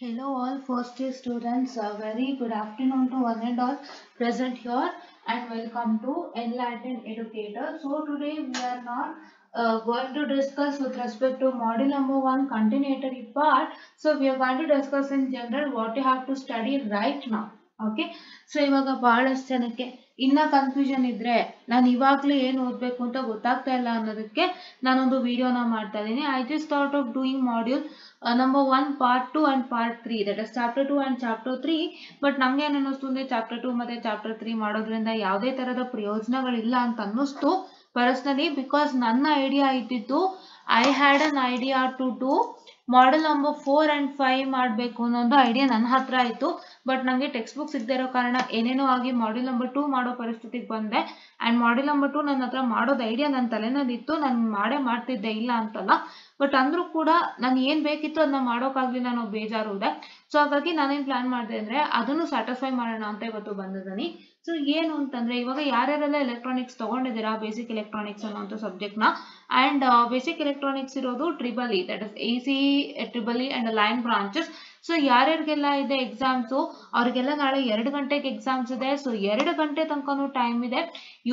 Hello all first year students, a very good afternoon to one and all present here and welcome to Enlightened Educator. So today we are not going to discuss with respect to module number 1 continuatory part. So we are going to discuss in general what you have to study right now. Okay, so ಇವಾಗ ಬಹಳಷ್ಟು ಜನಕ್ಕೆ ಇನ್ನ confusion ಇದ್ರೆ ನಾನು ಇವಾಗಲೇ ಏನು ಓದಬೇಕು ಅಂತ ಗೊತ್ತಾಗ್ತಾ ಇಲ್ಲ ಅನ್ನೋದಕ್ಕೆ ನಾನೊಂದು ವಿಡಿಯೋನ ಮಾಡ್ತಾ ಇದ್ದೀನಿ. I just thought of doing module number 1 part 2 and part 3, that is chapter 2 and chapter 3. But ನಮ್ಗೆ ಏನು ಅನ್ನಿಸ್ತು ಅಂದ್ರೆ ಚಾಪ್ಟರ್ 2 ಮತ್ತೆ ಚಾಪ್ಟರ್ 3 ಮಾಡೋದ್ರಿಂದ ಯಾವುದೇ ತರದ ಪ್ರಯೋಜನಗಳಿಲ್ಲ ಅಂತ ಅನ್ನಿಸ್ತು ಪರ್ಸನಲಿ, ಬಿಕಾಸ್ ನನ್ನ ಐಡಿಯಾ ಇದ್ದಿದ್ದು I had an idea to do model number 4 and 5 ಮಾಡಬೇಕು ಅನ್ನೋ ಐಡಿಯಾ ನನ್ನ ಹತ್ರ ಆಯಿತು. ಬಟ್ ನನಗೆ ಟೆಕ್ಸ್ಟ್ ಬುಕ್ ಸಿಗದೇ ಇರೋ ಕಾರಣ ಏನೇನೋ ಆಗಿ ಮಾಡ್ಯೂಲ್ ನಂಬರ್ 2 ಮಾಡೋ ಪರಿಸ್ಥಿತಿಗೆ ಬಂದೆ. ಆ್ಯಂಡ್ ಮಾಡ್ಯೂಲ್ ನಂಬರ್ 2 ನನ್ನ ಹತ್ರ ಮಾಡೋದು ಐಡಿಯಾ ನನ್ನ ತಲೆನಲ್ಲಿತ್ತು, ನಾನು ಮಾಡ್ತಿದ್ದೆ ಇಲ್ಲ ಅಂತಲ್ಲ. ಬಟ್ ಅಂದ್ರೂ ಕೂಡ ನಾನು ಏನು ಬೇಕಿತ್ತು ಅದನ್ನ ಮಾಡೋಕ್ಕಾಗಲಿಲ್ಲ ಅನ್ನೋ ಬೇಜಾರು ಇದೆ. ಸೊ ಹಾಗಾಗಿ ನಾನೇನು ಪ್ಲಾನ್ ಮಾಡಿದೆ ಅಂದರೆ ಅದನ್ನು ಸ್ಯಾಟಿಸ್ಫೈ ಮಾಡೋಣ ಅಂತ ಇವತ್ತು ಬಂದಿದ್ದೀನಿ. ಸೊ ಏನು ಅಂತಂದರೆ, ಇವಾಗ ಯಾರ್ಯಾರೆಲ್ಲ ಎಲೆಕ್ಟ್ರಾನಿಕ್ಸ್ ತೊಗೊಂಡಿದ್ದೀರಾ, ಬೇಸಿಕ್ ಎಲೆಕ್ಟ್ರಾನಿಕ್ಸ್ ಅನ್ನೋಂಥ ಸಬ್ಜೆಕ್ಟ್ನ. ಆ್ಯಂಡ್ ಬೇಸಿಕ್ ಎಲೆಕ್ಟ್ರಾನಿಕ್ಸ್ ಇರೋದು triple E, that is AC triple E and line branches. So ಯಾರ್ಯಾರಿಗೆಲ್ಲ ಇದೆ ಎಕ್ಸಾಮ್ಸು ಅವ್ರಿಗೆಲ್ಲ ನಾಳೆ 2 ಗಂಟೆಗೆ ಎಕ್ಸಾಮ್ಸ್ ಇದೆ. ಸೊ 2 ಗಂಟೆ ತನಕನೂ ಟೈಮ್ ಇದೆ.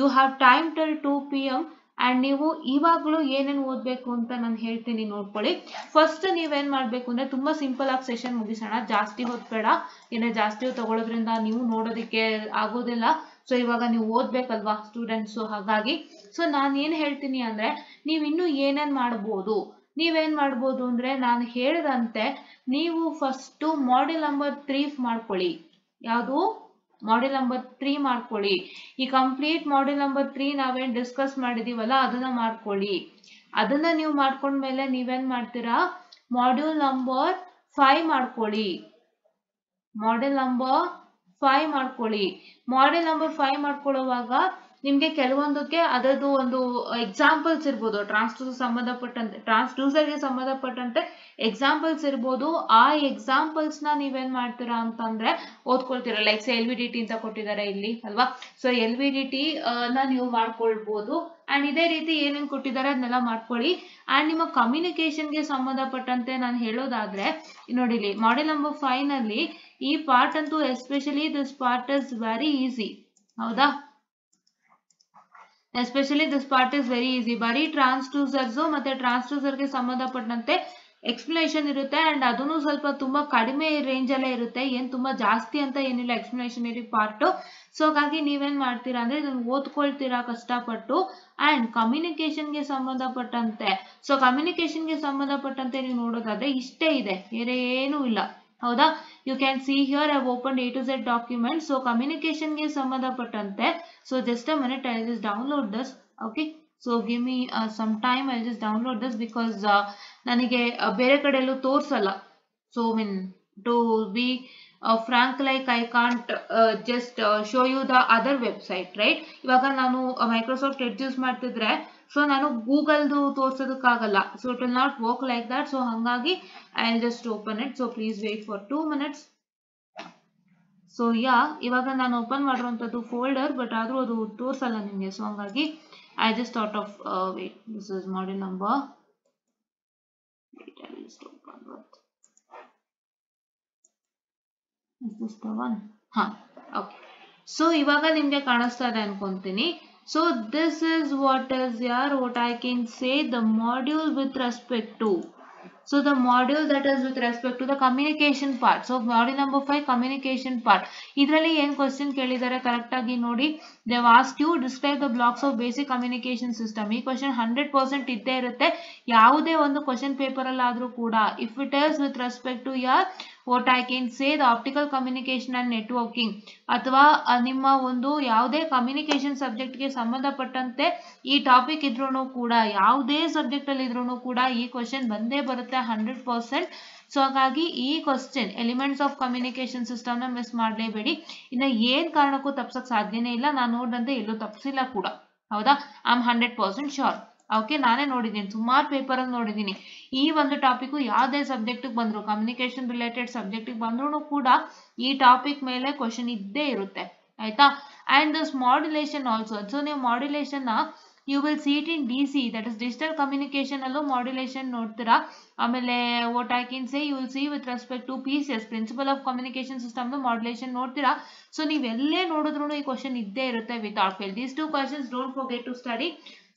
You have time till 2 PM. And ನೀವು ಇವಾಗಲೂ ಏನೇನು ಓದಬೇಕು ಅಂತ ನಾನು ಹೇಳ್ತೀನಿ, ನೋಡ್ಕೊಳ್ಳಿ. ಫಸ್ಟ್ ನೀವೇನು ಮಾಡಬೇಕು ಅಂದರೆ, ತುಂಬ ಸಿಂಪಲ್ ಆಗಿ ಸೆಷನ್ ಮುಗಿಸೋಣ, ಜಾಸ್ತಿ ಹೊತ್ತು ಬೇಡ. ಏನೇ ಜಾಸ್ತಿ ಹೊತ್ತು ತಗೊಳ್ಳೋದ್ರಿಂದ ನೀವು ನೋಡೋದಕ್ಕೆ ಆಗೋದಿಲ್ಲ. ಸೊ ಇವಾಗ ನೀವು ಓದಬೇಕಲ್ವಾ ಸ್ಟೂಡೆಂಟ್ಸು, ಹಾಗಾಗಿ ಸೊ ನಾನು ಏನು ಹೇಳ್ತೀನಿ ಅಂದರೆ, ನೀವು ಇನ್ನೂ ಏನೇನು ಮಾಡ್ಬೋದು, ನೀವೇನು ಮಾಡ್ಬೋದು ಅಂದರೆ, ನಾನು ಹೇಳಿದಂತೆ ನೀವು ಫಸ್ಟು ಮಾಡ್ಯೂಲ್ ನಂಬರ್ 3 ಮಾಡ್ಕೊಳ್ಳಿ. ಯಾವುದು? ಮಾಡ್ಯೂಲ್ ನಂಬರ್ 3 ಮಾಡ್ಕೊಳ್ಳಿ. ಈ ಕಂಪ್ಲೀಟ್ ಮಾಡ್ಯೂಲ್ ನಂಬರ್ 3 ನಾವೇನು ಡಿಸ್ಕಸ್ ಮಾಡಿದೀವಲ್ಲ ಅದನ್ನ ಮಾಡ್ಕೊಳ್ಳಿ. ಅದನ್ನ ನೀವು ಮಾಡ್ಕೊಂಡ್ಮೇಲೆ ನೀವೇನ್ ಮಾಡ್ತೀರಾ, ಮಾಡ್ಯೂಲ್ ನಂಬರ್ 5 ಮಾಡ್ಕೊಳ್ಳಿ. ಮಾಡ್ಯೂಲ್ ನಂಬರ್ 5 ಮಾಡ್ಕೊಳ್ಳಿ. ಮಾಡ್ಯೂಲ್ ನಂಬರ್ 5 ಮಾಡ್ಕೊಳ್ಳುವಾಗ ನಿಮ್ಗೆ ಕೆಲವೊಂದಕ್ಕೆ ಅದರದ್ದು ಒಂದು ಎಕ್ಸಾಂಪಲ್ಸ್ ಇರ್ಬೋದು, ಟ್ರಾನ್ಸ್ಡ್ಯೂಸರ್ಗೆ ಸಂಬಂಧಪಟ್ಟಂತೆ ಎಕ್ಸಾಂಪಲ್ಸ್ ಇರ್ಬೋದು. ಆ ಎಕ್ಸಾಂಪಲ್ಸ್ನ ನೀವೇನ್ ಮಾಡ್ತೀರಾ ಅಂತಂದ್ರೆ ಓದ್ಕೊಳ್ತೀರಾ. ಲೈಕ್ LVDT ಅಂತ ಕೊಟ್ಟಿದ್ದಾರೆ ಇಲ್ಲಿ ಅಲ್ವಾ. ಸೊ LVDT ನ ನೀವು ಮಾಡ್ಕೊಳ್ಬೋದು. ಅಂಡ್ ಇದೇ ರೀತಿ ಏನೇನು ಕೊಟ್ಟಿದ್ದಾರೆ ಅದನ್ನೆಲ್ಲ ಮಾಡ್ಕೊಳ್ಳಿ. ಅಂಡ್ ನಿಮ್ಮ ಕಮ್ಯುನಿಕೇಶನ್ಗೆ ಸಂಬಂಧಪಟ್ಟಂತೆ ನಾನು ಹೇಳೋದಾದ್ರೆ, ನೋಡಿ ಇಲ್ಲಿ ಮಾಡ್ಯೂಲ್ ನಂಬರ್ 5 ನಲ್ಲಿ ಈ ಪಾರ್ಟ್ ಅಂತೂ especially this part is very easy. ಹೌದಾ? Especially this part is very easy. ಬರೀ ಟ್ರಾನ್ಸ್ಡ್ಯೂಸರ್ಸ್ ಮತ್ತೆ ಟ್ರಾನ್ಸ್ಡ್ಯೂಸರ್ಗೆ ಸಂಬಂಧಪಟ್ಟಂತೆ ಎಕ್ಸ್ಪ್ಲನೇಷನ್ ಇರುತ್ತೆ. ಅಂಡ್ ಅದನ್ನು ಸ್ವಲ್ಪ ತುಂಬಾ ಕಡಿಮೆ ರೇಂಜ್ ಅಲ್ಲೇ ಇರುತ್ತೆ, ಏನ್ ತುಂಬಾ ಜಾಸ್ತಿ ಅಂತ ಏನಿಲ್ಲ ಎಕ್ಸ್ಪ್ಲನೇಷನರಿ ಪಾರ್ಟ್. ಸೊ ಹಾಗಾಗಿ ನೀವೇನ್ ಮಾಡ್ತೀರಾ ಅಂದ್ರೆ ಇದನ್ನು ಓದ್ಕೊಳ್ತೀರಾ ಕಷ್ಟಪಟ್ಟು. ಅಂಡ್ ಕಮ್ಯುನಿಕೇಶನ್ಗೆ ಸಂಬಂಧಪಟ್ಟಂತೆ, ಸೊ ಕಮ್ಯುನಿಕೇಶನ್ಗೆ ಸಂಬಂಧಪಟ್ಟಂತೆ ನೀವು ನೋಡೋದಾದ್ರೆ ಇಷ್ಟೇ ಇದೆ, ಬೇರೆ ಏನೂ ಇಲ್ಲ. ಹೌದಾ? You can see here I have opened A to Z document. So ಕಮ್ಯುನಿಕೇಶನ್ಗೆ ಸಂಬಂಧಪಟ್ಟಂತೆ, so just a minute, I just download this. Okay, so give me some time, I just download this because ನನಗೆ ಬೇರೆ ಕಡೆ ಎಲ್ಲೂ ತೋರಿಸಲ್ಲ. So mean to be frank, like I can't just show you the other website, right? ಇವಾಗ ನಾನು Microsoft Edge use ಮಾಡ್ತಿದ್ರೆ so ನಾನು ಗೂಗಲ್ದು ತೋರ್ಸೋದಕ್ಕಾಗಲ್ಲ. So it will not work like that. So ಹಾಗಾಗಿ I will just open it. So please wait for 2 minutes. So ಇವಾಗ ನಾನು open ಮಾಡಿರುವಂಥದ್ದು ಫೋಲ್ಡರ್, ಬಟ್ ಆದರೂ ಅದು ತೋರಿಸಲ್ಲ ನಿಮಗೆ. ಸೊ ಹಾಗಾಗಿ I just thought of wait, this is module number, I just open with, is this the one? Okay. So ಇವಾಗ ನಿಮಗೆ ಕಾಣಿಸ್ತಾ ಇದೆ ಅನ್ಕೊಂತೀನಿ. So this is what I can say the module with respect to. So the module that is with respect to the communication part. So module number 5 communication part. ಇದರಲ್ಲಿ ಏನು question ಕೇಳಿದ್ದಾರೆ correct ಆಗಿ ನೋಡಿ. They have asked you describe the blocks of basic communication system. ಈ question 100% ಇದ್ದೇ ಇರುತ್ತೆ ಯಾವುದೇ ಒಂದು ಕ್ವಶನ್ ಪೇಪರ್ ಅಲ್ಲಾದ್ರೂ ಕೂಡ. If it is with respect to your what I can say the optical communication and networking, ಅಥವಾ ನಿಮ್ಮ ಒಂದು ಯಾವುದೇ ಕಮ್ಯುನಿಕೇಶನ್ ಸಬ್ಜೆಕ್ಟ್ಗೆ ಸಂಬಂಧಪಟ್ಟಂತೆ ಈ ಟಾಪಿಕ್ ಇದ್ರೂ ಕೂಡ, ಯಾವುದೇ ಸಬ್ಜೆಕ್ಟ್ ಅಲ್ಲಿ ಇದ್ರೂ ಕೂಡ ಈ ಕ್ವಶನ್ ಬಂದೇ ಬರುತ್ತೆ 100%. ಸೊ ಹಾಗಾಗಿ ಈ question elements of communication system ನ ಮಿಸ್ ಮಾಡಲೇಬೇಡಿ. ಇನ್ನ ಏನ್ ಕಾರಣಕ್ಕೂ ತಪ್ಸಕ್ ಸಾಧ್ಯನೇ ಇಲ್ಲ, ನಾನು ನೋಡಿದಂತೆ ಎಲ್ಲೂ ತಪ್ಸಿಲ್ಲ ಕೂಡ. ಹೌದಾ? I am 100% sure. ಓಕೆ, ನಾನೇ ನೋಡಿದ್ದೀನಿ, ಸುಮಾರು ಪೇಪರ್ ಅಲ್ಲಿ ನೋಡಿದ್ದೀನಿ. ಈ ಒಂದು ಟಾಪಿಕ್ ಯಾವುದೇ ಸಬ್ಜೆಕ್ಟ್ ಬಂದ್ರು, ಕಮ್ಯುನಿಕೇಶನ್ ರಿಲೇಟೆಡ್ ಸಬ್ಜೆಕ್ಟ್ ಬಂದ್ರು ಕೂಡ ಈ ಟಾಪಿಕ್ ಮೇಲೆ ಕ್ವಶನ್ ಇದ್ದೇ ಇರುತ್ತೆ. ಆಯ್ತಾ? And this modulation also. So ನೀವು ಮಾಡ್ಯುಲೇಷನ್ ನ you will see it in DC, that is digital communication allo modulation ನೋಡ್ತೀರಾ. ಆಮೇಲೆ what I can say, you will see with respect to PCS, principle of communication system modulation ನೋಡ್ತೀರಾ. So ನೀವೆಲ್ಲೇ ನೋಡಿದ್ರು ಈ question ಇದ್ದೇ ಇರುತ್ತೆ without fail. These two questions don't forget to study.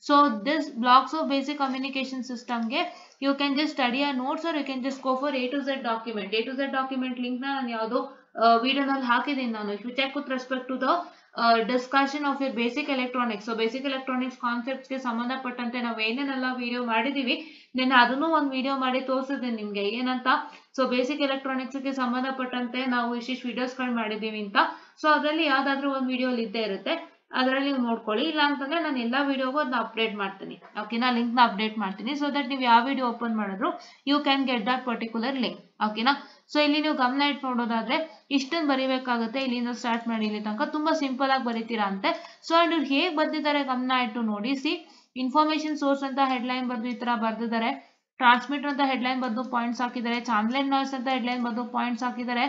So this blocks of basic communication system ಗೆ you can just study a notes or you can just go for A to Z document. A to Z document link ನ ನಾನು ಯಾವುದೋ ವಿಡಿಯೋನಲ್ಲಿ ಹಾಕಿದ್ದೀನಿ ನಾನು. If you check with respect to the discussion of your basic electronics, so basic electronics concepts ಗೆ ಸಂಬಂಧಪಟ್ಟಂತೆ ನಾವು ಏನೇನೆಲ್ಲ ವಿಡಿಯೋ ಮಾಡಿದೀವಿ, ನಾನು ಅದನ್ನು ಒಂದು ವಿಡಿಯೋ ಮಾಡಿ ತೋರಿಸಿದ್ದೀನಿ ನಿಮ್ಗೆ ಏನಂತ. ಸೊ ಬೇಸಿಕ್ ಎಲೆಕ್ಟ್ರಾನಿಕ್ಸ್ ಗೆ ಸಂಬಂಧಪಟ್ಟಂತೆ ನಾವು ಇಷ್ಟಿಷ್ಟು ವಿಡಿಯೋಸ್ ಗಳು ಮಾಡಿದೀವಿ ಅಂತ. ಸೊ ಅದರಲ್ಲಿ ಯಾವ್ದಾದ್ರು ಒಂದು ವಿಡಿಯೋ ಇದ್ದೇ ಇರುತ್ತೆ, ಅದರಲ್ಲಿ ನೀವು ನೋಡ್ಕೊಳ್ಳಿ. ಇಲ್ಲ ಅಂತಂದ್ರೆ ನಾನು ಎಲ್ಲಾ ವಿಡಿಯೋಗೂ ಅದನ್ನ ಅಪ್ಡೇಟ್ ಮಾಡ್ತೀನಿ. ಓಕೆನಾ, ಲಿಂಕ್ ನ ಅಪ್ಡೇಟ್ ಮಾಡ್ತೀನಿ. ಸೊ ದಟ್ ನೀವು ಯಾವ ವಿಡಿಯೋ ಓಪನ್ ಮಾಡಿದ್ರು you can get that particular link. ಓಕೆನಾ. ಸೊ ಇಲ್ಲಿ ನೀವು ಗಮನ ಇಟ್ಟು ನೋಡೋದಾದ್ರೆ ಇಷ್ಟನ್ನು ಬರಿಬೇಕಾಗುತ್ತೆ. ಇಲ್ಲಿಂದ ಸ್ಟಾರ್ಟ್ ಮಾಡಿ ಇಲ್ಲಿ ತನಕ ತುಂಬಾ ಸಿಂಪಲ್ ಆಗಿ ಬರೀತೀರಾ ಅಂತೆ. ಸೊ ಅಂಡ್ ಇವ್ರು ಹೇಗೆ ಬರ್ದಿದ್ದಾರೆ ಗಮನ ಇಟ್ಟು ನೋಡಿ. ಸಿ, ಇನ್ಫಾರ್ಮೇಶನ್ ಸೋರ್ಸ್ ಅಂತ ಹೆಡ್ಲೈನ್ ಬರ್ದು ಈ ತರ ಬರ್ದಿದ್ದಾರೆ. ಟ್ರಾನ್ಸ್ಮಿಟರ್ ಅಂತ ಹೆಡ್ಲೈನ್ ಬರ್ದು ಪಾಯಿಂಟ್ಸ್ ಹಾಕಿದ್ದಾರೆ. ಚಾನೆಲ್ ನಾಯ್ಸ್ ಅಂತ ಹೆಡ್ಲೈನ್ ಬರ್ದು ಪಾಯಿಂಟ್ಸ್ ಹಾಕಿದ್ದಾರೆ.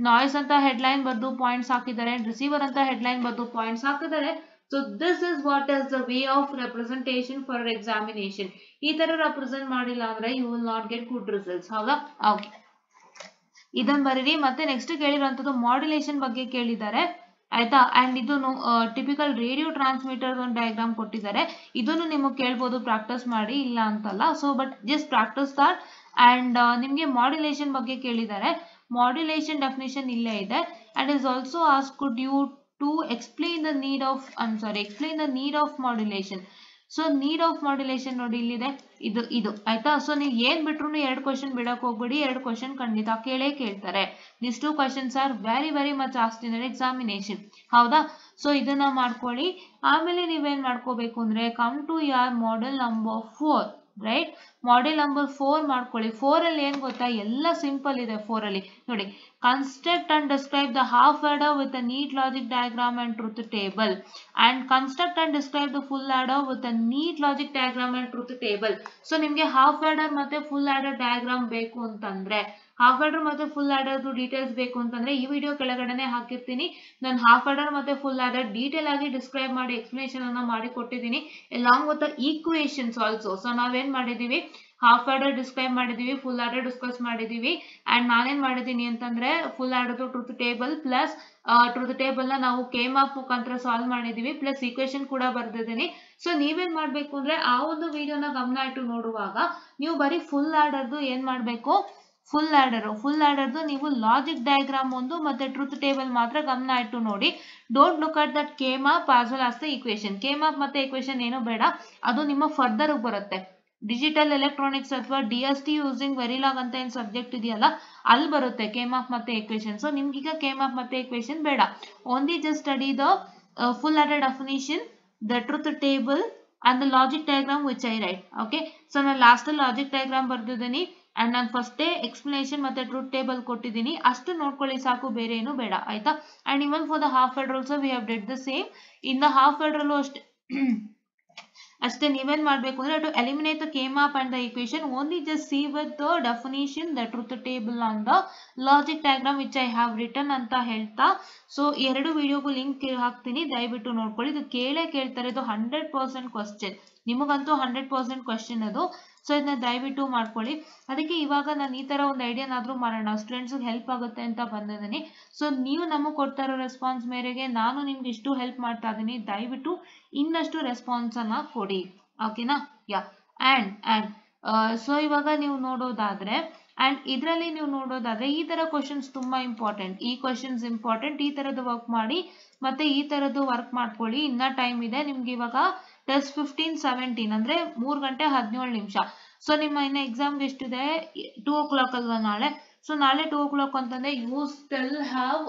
ನಾಯ್ಸ್ ಅಂತ ಹೆಡ್ಲೈನ್ ಬರ್ದು ಪಾಯಿಂಟ್ಸ್ ಹಾಕಿದ್ದಾರೆ. ರಿಸೀವರ್ ಅಂತ ಹೆಡ್ಲೈನ್ ಬರ್ದು ಪಾಯಿಂಟ್ಸ್ ಹಾಕಿದ್ದಾರೆ. So this is what is the way of representation for examination. ಈ ತರ ರೆಪ್ರೆಸೆಂಟ್ ಮಾಡಿಲ್ಲ ಅಂದ್ರೆ you will not get good results. ಹೌದಾ? ಓಕೆ, ಇದನ್ನ ಬರೀರಿ. ಮತ್ತೆ ನೆಕ್ಸ್ಟ್ ಕೇಳಿರುವಂತದ್ದು ಮಾಡ್ಯುಲೇಷನ್ ಬಗ್ಗೆ ಕೇಳಿದ್ದಾರೆ, ಆಯ್ತಾ. ಅಂಡ್ ಇದು ಟಿಪಿಕಲ್ ರೇಡಿಯೋ ಟ್ರಾನ್ಸ್ಮಿಟರ್ ಒಂದು ಡಯಾಗ್ರಾಮ್ ಕೊಟ್ಟಿದ್ದಾರೆ. ಇದನ್ನು ನಿಮಗೆ ಕೇಳ್ಬೋದು, ಪ್ರಾಕ್ಟೀಸ್ ಮಾಡಿ, ಇಲ್ಲ ಅಂತಲ್ಲ. So but just practice that. And ನಿಮ್ಗೆ ಮಾಡ್ಯುಲೇಷನ್ ಬಗ್ಗೆ ಕೇಳಿದ್ದಾರೆ. ಮಾಡ್ಯುಲೇಷನ್ ಡೆಫಿನಿಷನ್ ಇಲ್ಲೇ ಇದೆ. And is also asked you to explain the need of modulation. So need of modulation ನೋಡಿ ಇಲ್ಲಿದೆ, ಇದು ಆಯ್ತಾ. ಸೊ ನೀವು ಏನ್ ಬಿಟ್ರು 2 ಕ್ವಶನ್ ಬಿಡಕ್ ಹೋಗ್ಬೇಡಿ, 2 ಕ್ವಶನ್ ಖಂಡಿತ ಕೇಳ್ತಾರೆ. This 2 questions are very very much asked in examination. ಹೌದಾ? ಸೊ ಇದನ್ನ ಮಾಡ್ಕೊಳ್ಳಿ. ಆಮೇಲೆ ನೀವೇನ್ ಮಾಡ್ಕೋಬೇಕು ಅಂದ್ರೆ ಕಮ್ ಟು ಯಾರ್ model number 4, right. Model number 4 ಮಾಡ್ಕೊಳ್ಳಿ. 4 ಅಲ್ಲಿ ಏನ್ ಗೊತ್ತಾ, ಎಲ್ಲ ಸಿಂಪಲ್ ಇದೆ. 4 ಅಲ್ಲಿ ನೋಡಿ, construct and describe the half adder with a neat logic diagram and truth table, and construct and describe the full adder with a neat logic diagram and truth table. So ನಿಮ್ಗೆ half order ಮತ್ತೆ full order diagram ಬೇಕು ಅಂತಂದ್ರೆ, half order ಮತ್ತೆ full order details ಬೇಕು ಅಂತಂದ್ರೆ ಈ video ಕೆಳಗಡೆ ಹಾಕಿರ್ತೀನಿ. ನಾನು ಹಾಫ್ ಆರ್ಡರ್ ಮತ್ತೆ ಫುಲ್ ಆರ್ಡರ್ ಡೀಟೇಲ್ ಆಗಿ ಡಿಸ್ಕ್ರೈಬ್ ಮಾಡಿ ಎಕ್ಸ್ಪ್ಲನೇಷನ್ ಅನ್ನ ಮಾಡಿ ಕೊಟ್ಟಿದ್ದೀನಿ, along with equations also. So ನಾವೇನ್ ಮಾಡಿದೀವಿ, ಹಾಫ್ ಆರ್ಡರ್ ಡಿಸ್ಕ್ರೈಬ್ ಮಾಡಿದೀವಿ, ಫುಲ್ ಆರ್ಡರ್ ಡಿಸ್ಕಸ್ ಮಾಡಿದೀವಿ. ಅಂಡ್ ನಾನೇನ್ ಮಾಡಿದೀನಿ ಅಂತಂದ್ರೆ full order truth table plus truth table ನ ನಾವು ಕೆ-ಮ್ಯಾಪ್ ಮುಖಾಂತರ ಸಾಲ್ವ್ ಮಾಡಿದೀವಿ, ಪ್ಲಸ್ ಈಕ್ವೇಶನ್ ಕೂಡ ಬರ್ದಿದ್ದೀನಿ. ಸೊ ನೀವೇನ್ ಮಾಡ್ಬೇಕು ಅಂದ್ರೆ ಆ ಒಂದು ವಿಡಿಯೋನ ಗಮನ ಇಟ್ಟು ನೋಡುವಾಗ ನೀವು ಬರೀ ಫುಲ್ ಆರ್ಡರ್ದು ಏನ್ ಮಾಡ್ಬೇಕು, ಫುಲ್ ಆರ್ಡರ್ದು ನೀವು ಲಾಜಿಕ್ ಡಯಾಗ್ರಾಮ್ ಒಂದು ಮತ್ತೆ ಟ್ರೂತ್ ಟೇಬಲ್ ಮಾತ್ರ ಗಮನ ಇಟ್ಟು ನೋಡಿ. Don't look at that K-map as well as the equation. K-map ಮತ್ತೆ ಈಕ್ವೇಶನ್ ಏನು ಬೇಡ, ಅದು ನಿಮ್ಮ ಫರ್ದರ್ ಬರುತ್ತೆ. ಡಿಜಿಟಲ್ ಎಲೆಕ್ಟ್ರಾನಿಕ್ಸ್ ಅಥವಾ DST ಯೂಸಿಂಗ್ ವೆರಿಲಾಗ್ ಅಂತ ಏನ್ ಸಬ್ಜೆಕ್ಟ್ ಇದೆಯಲ್ಲ ಅಲ್ಲಿ ಬರುತ್ತೆ ಕೆ-ಮ್ಯಾಪ್ ಮತ್ತೆ ಈಕ್ವೇಶನ್. ಸೊ ನಿಮ್ಗೀಗ ಕೆ-ಮ್ಯಾಪ್ ಮತ್ತೆ ಈಕ್ವೇಶನ್ ಬೇಡ, only just study the full adder definition, the truth table and the logic diagram which I write. Okay, so ನಾನು ಲಾಸ್ಟ್ ಲಾಜಿಕ್ ಡಯಾಗ್ರಾಮ್ ಬರ್ದಿದ್ದೀನಿ ಅಂಡ್ ನಾನು ಫಸ್ಟೇ ಎಕ್ಸ್ಪ್ಲನೇಷನ್ ಮತ್ತೆ ಟ್ರೂತ್ ಟೇಬಲ್ ಕೊಟ್ಟಿದ್ದೀನಿ, ಅಷ್ಟು ನೋಡ್ಕೊಳ್ಳಿ ಸಾಕು, ಬೇರೆ ಏನು ಬೇಡ, ಆಯ್ತಾ. And even for the half order also we have did the same. In the half order ಅಲ್ಲೂ ಅಷ್ಟೇ ನೀವೇನ್ ಮಾಡ್ಬೇಕು ಅಂದ್ರೆ to eliminate the K map and the equation, only just see with the definition, the truth table and the logic diagram which I have written ಅಂತ ಹೇಳ್ತಾ. So 2 ವಿಡಿಯೋಗೂ link ಹಾಕ್ತೀನಿ, ದಯವಿಟ್ಟು ನೋಡ್ಕೊಳ್ಳಿ. ಇದು ಕೇಳ್ತಾರೆ, ಇದು 100% ಕ್ವಶನ್, ನಿಮಗಂತೂ 100% ಕ್ವಶನ್ ಅದು. ಸೊ ಇದನ್ನ ದಯವಿಟ್ಟು ಮಾಡ್ಕೊಳ್ಳಿ. ಅದಕ್ಕೆ ಇವಾಗ ನಾನು ಈ ತರ ಒಂದು ಐಡಿಯಾನಾದ್ರೂ ಮಾಡೋಣ, ಸ್ಟೂಡೆಂಟ್ಸ್ ಹೆಲ್ಪ್ ಆಗುತ್ತೆ ಅಂತ ಬಂದಿದ್ದೀನಿ. ಸೊ ನೀವು ನಮಗೆ ಕೊಡ್ತಾ ಇರೋ ರೆಸ್ಪಾನ್ಸ್ ಮೇರೆಗೆ ನಾನು ನಿಮ್ಗೆ ಇಷ್ಟು ಹೆಲ್ಪ್ ಮಾಡ್ತಾ ಇದ್ದೀನಿ, ದಯವಿಟ್ಟು ಇನ್ನಷ್ಟು ರೆಸ್ಪಾನ್ಸ್ ಅನ್ನ ಕೊಡಿ. ಓಕೆನಾ? ಯಾ. ಅಂಡ್ ಸೊ ಇವಾಗ ನೀವು ನೋಡೋದಾದ್ರೆ ಇದರಲ್ಲಿ ನೀವು ನೋಡೋದಾದ್ರೆ ಈ ತರ ಕ್ವಶನ್ಸ್ ತುಂಬಾ ಇಂಪಾರ್ಟೆಂಟ್, ಈ ಕ್ವಶನ್ಸ್ ಇಂಪಾರ್ಟೆಂಟ್. ಈ ತರದ್ದು ವರ್ಕ್ ಮಾಡಿ ಮತ್ತೆ ಈ ತರದ್ದು ವರ್ಕ್ ಮಾಡ್ಕೊಳ್ಳಿ. ಇನ್ನ ಟೈಮ್ ಇದೆ ನಿಮ್ಗೆ. ಇವಾಗ ಟೆಸ್ಟ್ 15-17 ಅಂದ್ರೆ 3 ಗಂಟೆ 17 ನಿಮಿಷ. ಸೊ ನಿಮ್ಮ ಇನ್ನ ಎಕ್ಸಾಮ್ಗೆ ಎಷ್ಟಿದೆ, 2 o'clock ಅಲ್ವಾ ನಾಳೆ. ಸೊ ನಾಳೆ 2 o'clock ಅಂತಂದ್ರೆ ಯು ಸ್ಟಿಲ್ ಹ್ಯಾವ್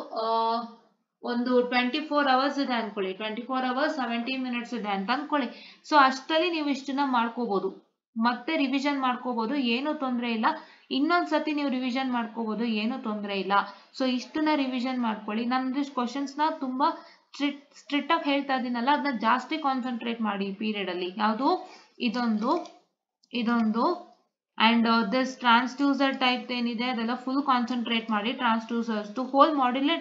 ಒಂದು 24 hours ಇದೆ ಅನ್ಕೊಳ್ಳಿ, 24 hours 17 minutes ಇದೆ ಅಂತ ಅನ್ಕೊಳ್ಳಿ. ಸೊ ಅಷ್ಟರಲ್ಲಿ ನೀವು ಇಷ್ಟನ್ನ ಮಾಡ್ಕೋಬಹುದು, ಮತ್ತೆ ರಿವಿಷನ್ ಮಾಡ್ಕೋಬಹುದು, ಏನು ತೊಂದರೆ ಇಲ್ಲ. ಇನ್ನೊಂದ್ಸತಿ ನೀವು ರಿವಿಷನ್ ಮಾಡ್ಕೋಬಹುದು, ಏನು ತೊಂದರೆ ಇಲ್ಲ. ಸೊ ಇಷ್ಟನ್ನ ರಿವಿಷನ್ ಮಾಡ್ಕೊಳ್ಳಿ. ನಾನು ಕ್ವಶನ್ಸ್ ನ ತುಂಬಾ ಸ್ಟ್ರಿಕ್ಟ್ ಆಗಿ ಹೇಳ್ತಾ ಇದೀನಲ್ಲ, ಅದನ್ನ ಜಾಸ್ತಿ ಕಾನ್ಸಂಟ್ರೇಟ್ ಮಾಡಿ ಈ ಪೀರಿಯಡ್ ಅಲ್ಲಿ. ಯಾವುದು, ಇದೊಂದು and this transducer type ಏನಿದೆ ಅದೆಲ್ಲ ಫುಲ್ ಕಾನ್ಸಂಟ್ರೇಟ್ ಮಾಡಿ ಟ್ರಾನ್ಸ್ಡ್ಯೂಸರ್ಸ್ ಹೋಲ್ ಮಾಡ್ಯೂಲ್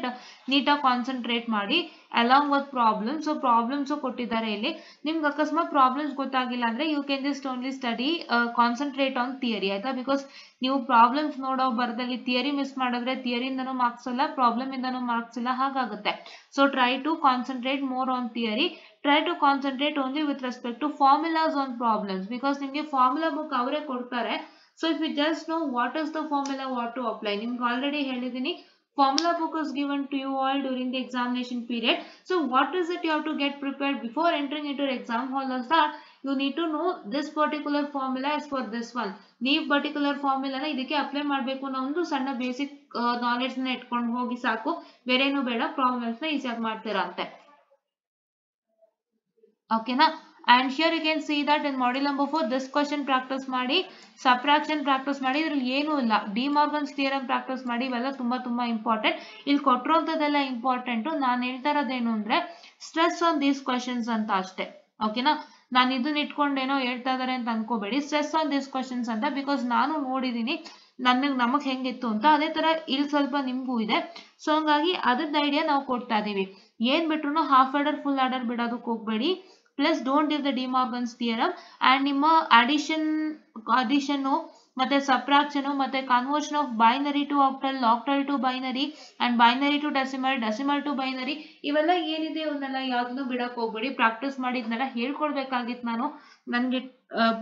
ನೀಟಾಗಿ ಕಾನ್ಸಂಟ್ರೇಟ್ ಮಾಡಿ along with problems. So problems ಕೊಟ್ಟಿದ್ದಾರೆ ಇಲ್ಲಿ. ನಿಮ್ಗೆ ಅಕಸ್ಮಾತ್ ಪ್ರಾಬ್ಲಮ್ಸ್ ಗೊತ್ತಾಗಿಲ್ಲ ಅಂದ್ರೆ you can just only study concentrate on theory ಆಯ್ತಾ. ಬಿಕಾಸ್ ನೀವು ಪ್ರಾಬ್ಲಮ್ಸ್ ನೋಡೋ ಬರದಲ್ಲಿ ಥಿಯರಿ ಮಿಸ್ ಮಾಡಿದ್ರೆ ಥಿಯರಿಯಿಂದನೂ ಮಾರ್ಕ್ಸ್ ಅಲ್ಲ, ಪ್ರಾಬ್ಲಮ್ ಇಂದನೂ ಮಾರ್ಕ್ಸ್ ಇಲ್ಲ, ಹಾಗಾಗುತ್ತೆ. So try to concentrate more on theory. Try to concentrate only with respect to formulas on problems because ನಿಮಗೆ formula book ಅವರೇ ಕೊಡ್ತಾರೆ. So if you just know what is the formula, what to apply, ನಿಮ್ಗೆ already ಹೇಳಿದ್ದೀನಿ formula book is given to you all during the examination period. So what is it you have to get prepared before entering into your exam hall is that you need to know this particular formula is for this one. ನೀವು particular formula ನ ಇದಕ್ಕೆ apply ಮಾಡಬೇಕು ಅನ್ನೋ ಒಂದು ಸಣ್ಣ basic knowledge ನ ಇಟ್ಕೊಂಡು ಹೋಗಿ ಸಾಕು, ಬೇರೇನು ಬೇಡ, ಪ್ರಾಬ್ಲಮ್ಸ್ ನ ಈಸಿಯಾಗಿ ಮಾಡ್ತೀರಾ ಅಂತೆ. ಓಕೆನಾ. and here you can see that in module number 4 this question practice ಮಾಡಿ, subtraction practice ಮಾಡಿ. ಇದ್ರಲ್ಲಿ ಏನೂ ಇಲ್ಲ, ಡಿ ಮಾರ್ಗನ್ಸ್ ಥಿಯರಮ್ ಪ್ರಾಕ್ಟೀಸ್ ಮಾಡಿ. ಇವೆಲ್ಲ ತುಂಬಾ ಇಂಪಾರ್ಟೆಂಟ್. ಇಲ್ಲಿ ಕೊಟ್ಟಿರೋಂಥದ್ದೆಲ್ಲ ಇಂಪಾರ್ಟೆಂಟ್. ನಾನು ಹೇಳ್ತಾ ಇರೋದೇನು ಅಂದ್ರೆ ಸ್ಟ್ರೆಸ್ ಆನ್ ದೀಸ್ ಕ್ವಶನ್ಸ್ ಅಂತ ಅಷ್ಟೇ. ಓಕೆನಾ. ನಾನು ಇದನ್ನ ಇಟ್ಕೊಂಡೇನೋ ಹೇಳ್ತಾ ಇದಾರೆ ಅಂತ ಅನ್ಕೋಬೇಡಿ. ಸ್ಟ್ರೆಸ್ ಆನ್ ದೀಸ್ ಕ್ವಶನ್ಸ್ ಅಂತ, ಬಿಕಾಸ್ ನಾನು ನೋಡಿದೀನಿ ನಮಗ್ ಹೆಂಗಿತ್ತು ಅಂತ, ಅದೇ ತರ ಇಲ್ಲಿ ಸ್ವಲ್ಪ ನಿಮ್ಗೂ ಇದೆ. ಸೊ ಹಂಗಾಗಿ ಅದ್ರದ್ದು ಐಡಿಯಾ ನಾವು ಕೊಡ್ತಾ ಇದೀವಿ. ಏನ್ ಬಿಟ್ರು ಹಾಫ್ ಆರ್ಡರ್ ಫುಲ್ ಆರ್ಡರ್ ಬಿಡೋದಕ್ಕೆ ಹೋಗ್ಬೇಡಿ. Plus don't give the De Morgan's theorem and ನಿಮ್ಮ ಅಡಿಷನ್ ಮತ್ತೆ ಸಬ್ಟ್ರಾಕ್ಷನ್ ಮತ್ತೆ conversion of binary to octal, octal to binary and binary to decimal, decimal to binary, ಇವೆಲ್ಲ ಏನಿದೆ ಇವನ್ನೆಲ್ಲ ಯಾವ್ದನ್ನು ಬಿಡಕ್ ಹೋಗ್ಬೇಡಿ. ಪ್ರಾಕ್ಟೀಸ್ ಮಾಡಿದ್ನೆಲ್ಲ ಹೇಳ್ಕೊಡ್ಬೇಕಾಗಿತ್ತು ನಾನು. ನನ್ಗೆ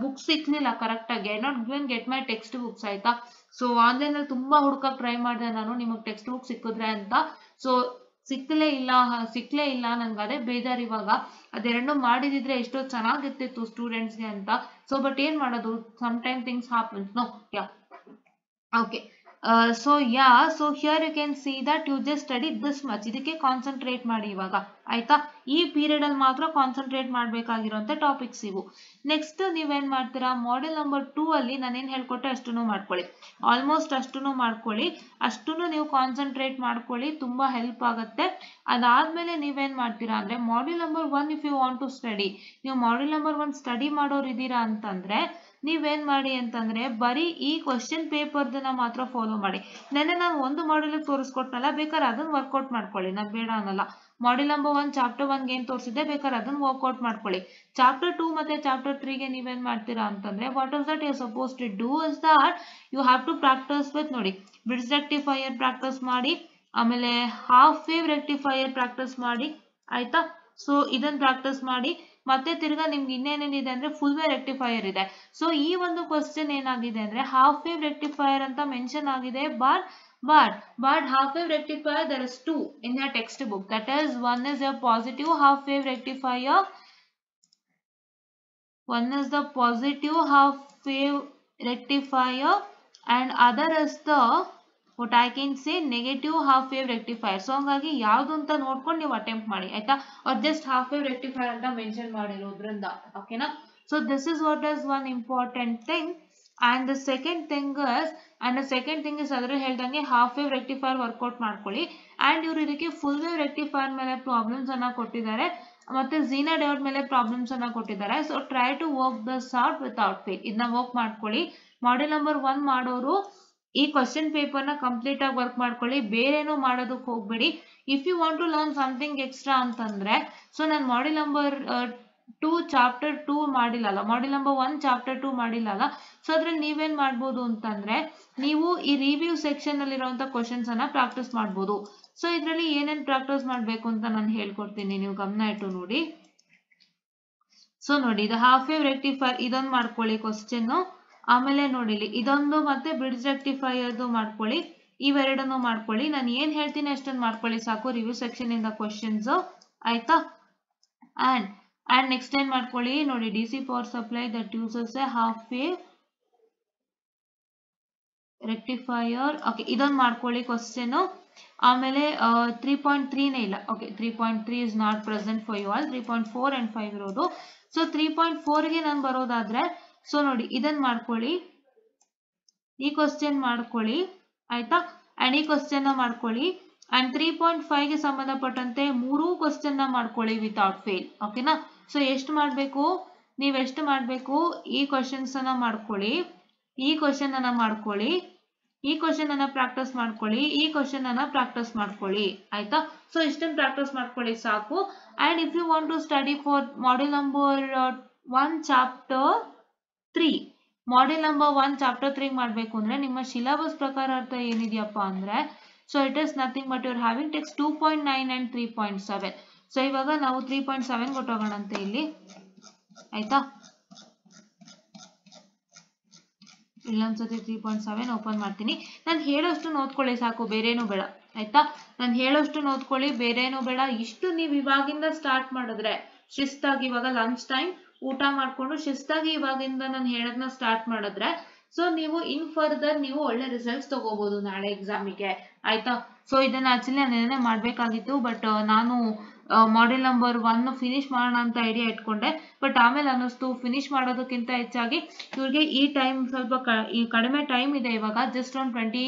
ಬುಕ್ಸ್ ಸಿಕ್ಲಿಲ್ಲ ಕರೆಕ್ಟ್ ಆಗಿ. I not given get my text books ಆಯ್ತಾ. ಸೊ ಆನ್ಲೈನ್ ಅಲ್ಲಿ ತುಂಬಾ ಹುಡ್ಕಕ್ ಟ್ರೈ ಮಾಡಿದೆ ನಾನು, ನಿಮಗ್ ಟೆಕ್ಸ್ಟ್ ಬುಕ್ ಸಿಕ್ಕಿದ್ರೆ ಅಂತ. ಸೊ ಸಿಕ್ಲೇ ಇಲ್ಲ ನನ್ಗೆ ಅದೇ ಬೇಜಾರು ಇವಾಗ. ಅದೆರಡು ಮಾಡಿದಿದ್ರೆ ಎಷ್ಟೋ ಚೆನ್ನಾಗಿರ್ತಿತ್ತು ಸ್ಟೂಡೆಂಟ್ಸ್ಗೆ ಅಂತ. ಸೊ ಬಟ್ ಏನ್ ಮಾಡೋದು, some time things happens. No yeah okay. so here you can see that you just study this much. ಇದಕ್ಕೆ ಕಾನ್ಸಂಟ್ರೇಟ್ ಮಾಡಿ ಇವಾಗ ಆಯ್ತಾ. ಈ ಪೀರಿಯಡ್ ಅಲ್ಲಿ ಮಾತ್ರ ಕಾನ್ಸಂಟ್ರೇಟ್ ಮಾಡ್ಬೇಕಾಗಿರುವಂತ ಟಾಪಿಕ್ಸ್ ಇವು. ನೆಕ್ಸ್ಟ್ ನೀವೇನ್ ಮಾಡ್ತೀರಾ, ಮಾಡೆಲ್ ನಂಬರ್ 2 ಅಲ್ಲಿ ನಾನೇನ್ ಹೇಳ್ಕೊಟ್ಟೆ ಅಷ್ಟನ್ನು ಮಾಡ್ಕೊಳ್ಳಿ. ಆಲ್ಮೋಸ್ಟ್ ಅಷ್ಟನ್ನು ಮಾಡ್ಕೊಳ್ಳಿ. ಅಷ್ಟನ್ನು ನೀವು ಕಾನ್ಸಂಟ್ರೇಟ್ ಮಾಡ್ಕೊಳ್ಳಿ, ತುಂಬಾ ಹೆಲ್ಪ್ ಆಗುತ್ತೆ. ಅದಾದ್ಮೇಲೆ ನೀವೇನ್ ಮಾಡ್ತೀರಾ ಅಂದ್ರೆ model number 1 if you want to study, ನೀವು ಮಾಡೆಲ್ ನಂಬರ್ 1 ಸ್ಟಡಿ ಮಾಡೋರು ಇದೀರಾ ಅಂತಂದ್ರೆ ನೀವೇನ್ ಮಾಡಿ ಅಂತಂದ್ರೆ ಬರೀ ಈ ಕ್ವಶನ್ ಪೇಪರ್ದನ್ನ ಮಾತ್ರ ಫಾಲೋ ಮಾಡಿ. ನೆನ್ನೆ ನಾನು ಒಂದು ಮಾಡೆಲ್ ತೋರಿಸ್ಕೊಟ್ನಲ್ಲ, ಬೇಕಾದ್ರೆ ಅದನ್ನ ವರ್ಕೌಟ್ ಮಾಡ್ಕೊಳ್ಳಿ, ನಾನು ಬೇಡ ಅನ್ನಲ್ಲ. ಮಾಡೆಲ್ ನಂಬರ್ 1 ಚಾಪ್ಟರ್ 1 ಏನ್ ತೋರಿಸಿದೆ ಬೇಕಾದ್ರೆ ಅದನ್ನ ವರ್ಕೌಟ್ ಮಾಡ್ಕೊಳ್ಳಿ. ಚಾಪ್ಟರ್ 2 ಮತ್ತೆ ಚಾಪ್ಟರ್ 3 ಗೆ ನೀವೇನ್ ಮಾಡ್ತೀರಾ ಅಂತಂದ್ರೆ what is that you suppose to do is that you have to practice with, ನೋಡಿ, ಬ್ರಿಡ್ಜ್ ರೆಕ್ಟಿಫೈಯರ್ ಪ್ರಾಕ್ಟೀಸ್ ಮಾಡಿ, ಆಮೇಲೆ ಹಾಫ್ ವೇವ್ ರೆಕ್ಟಿಫೈಯರ್ ಪ್ರಾಕ್ಟೀಸ್ ಮಾಡಿ ಆಯ್ತಾ. ಸೊ ಇದನ್ನ ಪ್ರಾಕ್ಟೀಸ್ ಮಾಡಿ. ಮತ್ತೆ ತಿರ್ಗಾ ನಿಮ್ಗೆ ಇನ್ನೇನೇನಿದೆ ಅಂದ್ರೆ ಫುಲ್ ವೇವ್ ರೆಕ್ಟಿಫೈಯರ್ ಇದೆ. ಸೊ ಈ ಒಂದು ಕ್ವಶನ್ ಏನಾಗಿದೆ ಅಂದ್ರೆ ಹಾಫ್ ವೇವ್ ರೆಕ್ಟಿಫೈಯರ್ ಅಂತ ಮೆನ್ಷನ್ ಆಗಿದೆ. but half wave rectifier there is 2 in your textbook. That is, one is a positive half wave rectifier, one is the positive half wave rectifier and other is the what I can say negative half wave rectifier. So ಹಂಗಾಗಿ ಯಾವ್ದು ಅಂತ ನೋಡ್ಕೊಂಡು ನೀವು attempt ಮಾಡಿ ಆಯ್ತಾ. or just half wave rectifier ಅಂತ mention ಮಾಡಿರೋದ್ರಿಂದ. ಓಕೆನಾ. so this is what is one important thing. and the second thing is ಅದ್ರಲ್ಲಿ ಹೇಳ್ದಂಗೆ ಹಾಫ್ ವೇವ್ ರೆಕ್ಟಿಫೈರ್ ವರ್ಕೌಟ್ ಮಾಡ್ಕೊಳ್ಳಿ. ಅಂಡ್ ಇವ್ರು ಇದಕ್ಕೆ ಫುಲ್ ವೇವ್ ರೆಕ್ಟಿಫೈರ್ ಮೇಲೆ ಪ್ರಾಬ್ಲಮ್ಸ್ ಅನ್ನ ಕೊಟ್ಟಿದ್ದಾರೆ, ಮತ್ತೆ ಝೀನಾ ಡಯೋಡ್ ಮೇಲೆ ಪ್ರಾಬ್ಲಮ್ಸ್ ಅನ್ನ ಕೊಟ್ಟಿದ್ದಾರೆ. So try to work this out without fail. ಇದನ್ನ ವರ್ಕ್ ಮಾಡ್ಕೊಳ್ಳಿ. ಮಾಡೆಲ್ ನಂಬರ್ 1 ಮಾಡೋರು ಈ ಕ್ವಶನ್ ಪೇಪರ್ ನ ಕಂಪ್ಲೀಟ್ ಆಗಿ ವರ್ಕ್ ಮಾಡ್ಕೊಳ್ಳಿ, ಬೇರೇನೋ ಮಾಡೋದಕ್ಕೆ ಹೋಗ್ಬೇಡಿ. If you want to learn something extra ಅಂತಂದ್ರೆ, ಸೊ ನಾನು ಮಾಡೆಲ್ ನಂಬರ್ 2 ಚಾಪ್ಟರ್ 2 ಮಾಡಿಲ್ಲಲ್ಲ, ಮಾಡೆಲ್ ನಂಬರ್ 1 ಚಾಪ್ಟರ್ 2 ಮಾಡಿಲ್ಲಲ್ಲ. ಸೊ ಅದ್ರಲ್ಲಿ ನೀವೇನ್ ಮಾಡ್ಬೋದು ಅಂತಂದ್ರೆ ನೀವು ಈ ರಿವ್ಯೂ ಸೆಕ್ಷನ್ ಅಲ್ಲಿ ಇರುವಂತ ಕ್ವಶನ್ಸ್ ಅನ್ನ ಪ್ರಾಕ್ಟೀಸ್ ಮಾಡ್ಬೋದು. ಸೊ ಇದ್ರಲ್ಲಿ ಏನೇನ್ ಪ್ರಾಕ್ಟೀಸ್ ಮಾಡ್ಬೇಕು ಅಂತ ನಾನು ಹೇಳ್ಕೊಡ್ತೀನಿ, ನೀವು ಗಮನ ಇಟ್ಟು ನೋಡಿ. ಸೊ ನೋಡಿ, ಇದು ಹಾಫ್ ವೇವ್ ರೆಕ್ಟಿಫೈರ್ ಇದೊಂದು ಮಾಡ್ಕೊಳ್ಳಿ ಕ್ವಶನ್. ಆಮೇಲೆ ನೋಡಿ ಇದೊಂದು ಮತ್ತೆ ಬ್ರಿಡ್ಜ್ ರೆಕ್ಟಿಫೈಯರ್ದು ಮಾಡ್ಕೊಳ್ಳಿ. ಇವೆರಡನ್ನು ಮಾಡ್ಕೊಳ್ಳಿ. ನಾನು ಏನ್ ಹೇಳ್ತೀನಿ ಅಷ್ಟೊಂದು ಮಾಡ್ಕೊಳ್ಳಿ ಸಾಕು, ರಿವ್ಯೂ ಸೆಕ್ಷನ್ ಇಂದ ಕ್ವಶನ್ಸ್ ಆಯ್ತಾ. ಅಂಡ್ ನೆಕ್ಸ್ಟ್ ಏನ್ ಮಾಡ್ಕೊಳ್ಳಿ, ನೋಡಿ, DC power supply that uses a half wave rectifier. Okay, ಇದೊಂದು ಮಾಡ್ಕೊಳ್ಳಿ ಕ್ವಶನ್. ಆಮೇಲೆ 3.3ನೇ ಇಲ್ಲ. Okay, 3.3 is not present for you all. 3.4 and 5 ಇರೋದು. ಸೊ 3.4ಗೆ ನಾನು ಬರೋದಾದ್ರೆ, ಸೊ ನೋಡಿ, ಇದನ್ನ ಮಾಡ್ಕೊಳ್ಳಿ, ಈ ಕ್ವಶನ್ ಮಾಡ್ಕೊಳ್ಳಿ ಆಯ್ತಾ. ಅಂಡ್ ಈ ಕ್ವಶನ್ ಮಾಡ್ಕೊಳ್ಳಿ. ಅಂಡ್ 3.5ಗೆ ಸಂಬಂಧಪಟ್ಟಂತೆ 3 ಕ್ವಶನ್ ಮಾಡ್ಕೊಳ್ಳಿ ವಿತೌಟ್ ಫೇಲ್. ಓಕೆನಾ. ಸೊ ಎಷ್ಟು ಮಾಡ್ಬೇಕು, ನೀವೆಷ್ಟು ಮಾಡ್ಬೇಕು, ಈ ಕ್ವಶನ್ಸ್ ಅನ್ನ ಮಾಡ್ಕೊಳ್ಳಿ. ಈ ಕ್ವಶನ್ ಅನ್ನ ಮಾಡ್ಕೊಳ್ಳಿ, ಈ ಕ್ವಶನ್ ಅನ್ನ ಪ್ರಾಕ್ಟೀಸ್ ಮಾಡ್ಕೊಳ್ಳಿ, ಈ ಕ್ವಶನ್ ಅನ್ನ ಪ್ರಾಕ್ಟೀಸ್ ಮಾಡ್ಕೊಳ್ಳಿ ಆಯ್ತಾ. ಸೊ ಇಷ್ಟನ್ನು ಪ್ರಾಕ್ಟೀಸ್ ಮಾಡ್ಕೊಳ್ಳಿ ಸಾಕು. And if you want to study for model number 1 chapter 3, model number 1 chapter 3 ಮಾಡಬೇಕು ಅಂದ್ರೆ ನಿಮ್ಮ ಸಿಲೆಬಸ್ ಪ್ರಕಾರ ಅರ್ಥ ಏನಿದೆಯಪ್ಪ ಅಂದ್ರೆ, so it is nothing but your having text 2.9 and 3.7. So ಇವಾಗ ನಾವು 3.7 ಕೊಟ್ಟೋಗೋಣಂತೆ ಇಲ್ಲಿ ಆಯ್ತಾ. ಇಲ್ಲೊಂದ್ಸತಿ 3.7 ಓಪನ್ ಮಾಡ್ತೀನಿ. ನಾನು ಹೇಳೋಷ್ಟು ಓದ್ಕೊಳ್ಳಿ ಸಾಕು, ಬೇರೇನು ಬೇಡ ಆಯ್ತಾ. ನಾನು ಹೇಳೋಷ್ಟು ಓದ್ಕೊಳ್ಳಿ, ಬೇರೇನು ಬೇಡ. ಇಷ್ಟು ನೀವು ಇವಾಗಿಂದ ಸ್ಟಾರ್ಟ್ ಮಾಡಿದ್ರೆ ಶಿಸ್ತಾಗಿ, ಇವಾಗ ಲಂಚ್ ಟೈಮ್ ಊಟ ಮಾಡ್ಕೊಂಡು ಶಿಸ್ತಾಗಿ ಇವಾಗಿಂದ ನಾನು ಹೇಳೋದನ್ನ ಸ್ಟಾರ್ಟ್ ಮಾಡಿದ್ರೆ ಸೊ ನೀವು ಇನ್ ಫರ್ದರ್ ನೀವು ಒಳ್ಳೆ ರಿಸಲ್ಟ್ಸ್ ತಗೋಬಹುದು ನಾಳೆ ಎಕ್ಸಾಮಿಗೆ ಆಯ್ತಾ. ಸೊ ಇದನ್ನ ಆಕ್ಚುಲಿ ನಾನು ಮಾಡ್ಬೇಕಾಗಿತ್ತು, ಬಟ್ ನಾನು ಮಾಡೆಲ್ ನಂಬರ್ 1 ಫಿನಿಶ್ ಮಾಡೋಣ ಅಂತ ಐಡಿಯಾ ಇಟ್ಕೊಂಡೆ. ಬಟ್ ಆಮೇಲೆ ಅನ್ನಿಸ್ತು ಫಿನಿಶ್ ಮಾಡೋದಕ್ಕಿಂತ ಹೆಚ್ಚಾಗಿ ಇವ್ರಿಗೆ ಈ ಟೈಮ್ ಸ್ವಲ್ಪ ಕಡಿಮೆ ಟೈಮ್ ಇದೆ ಇವಾಗ, ಜಸ್ಟ್ ಒಂದು 20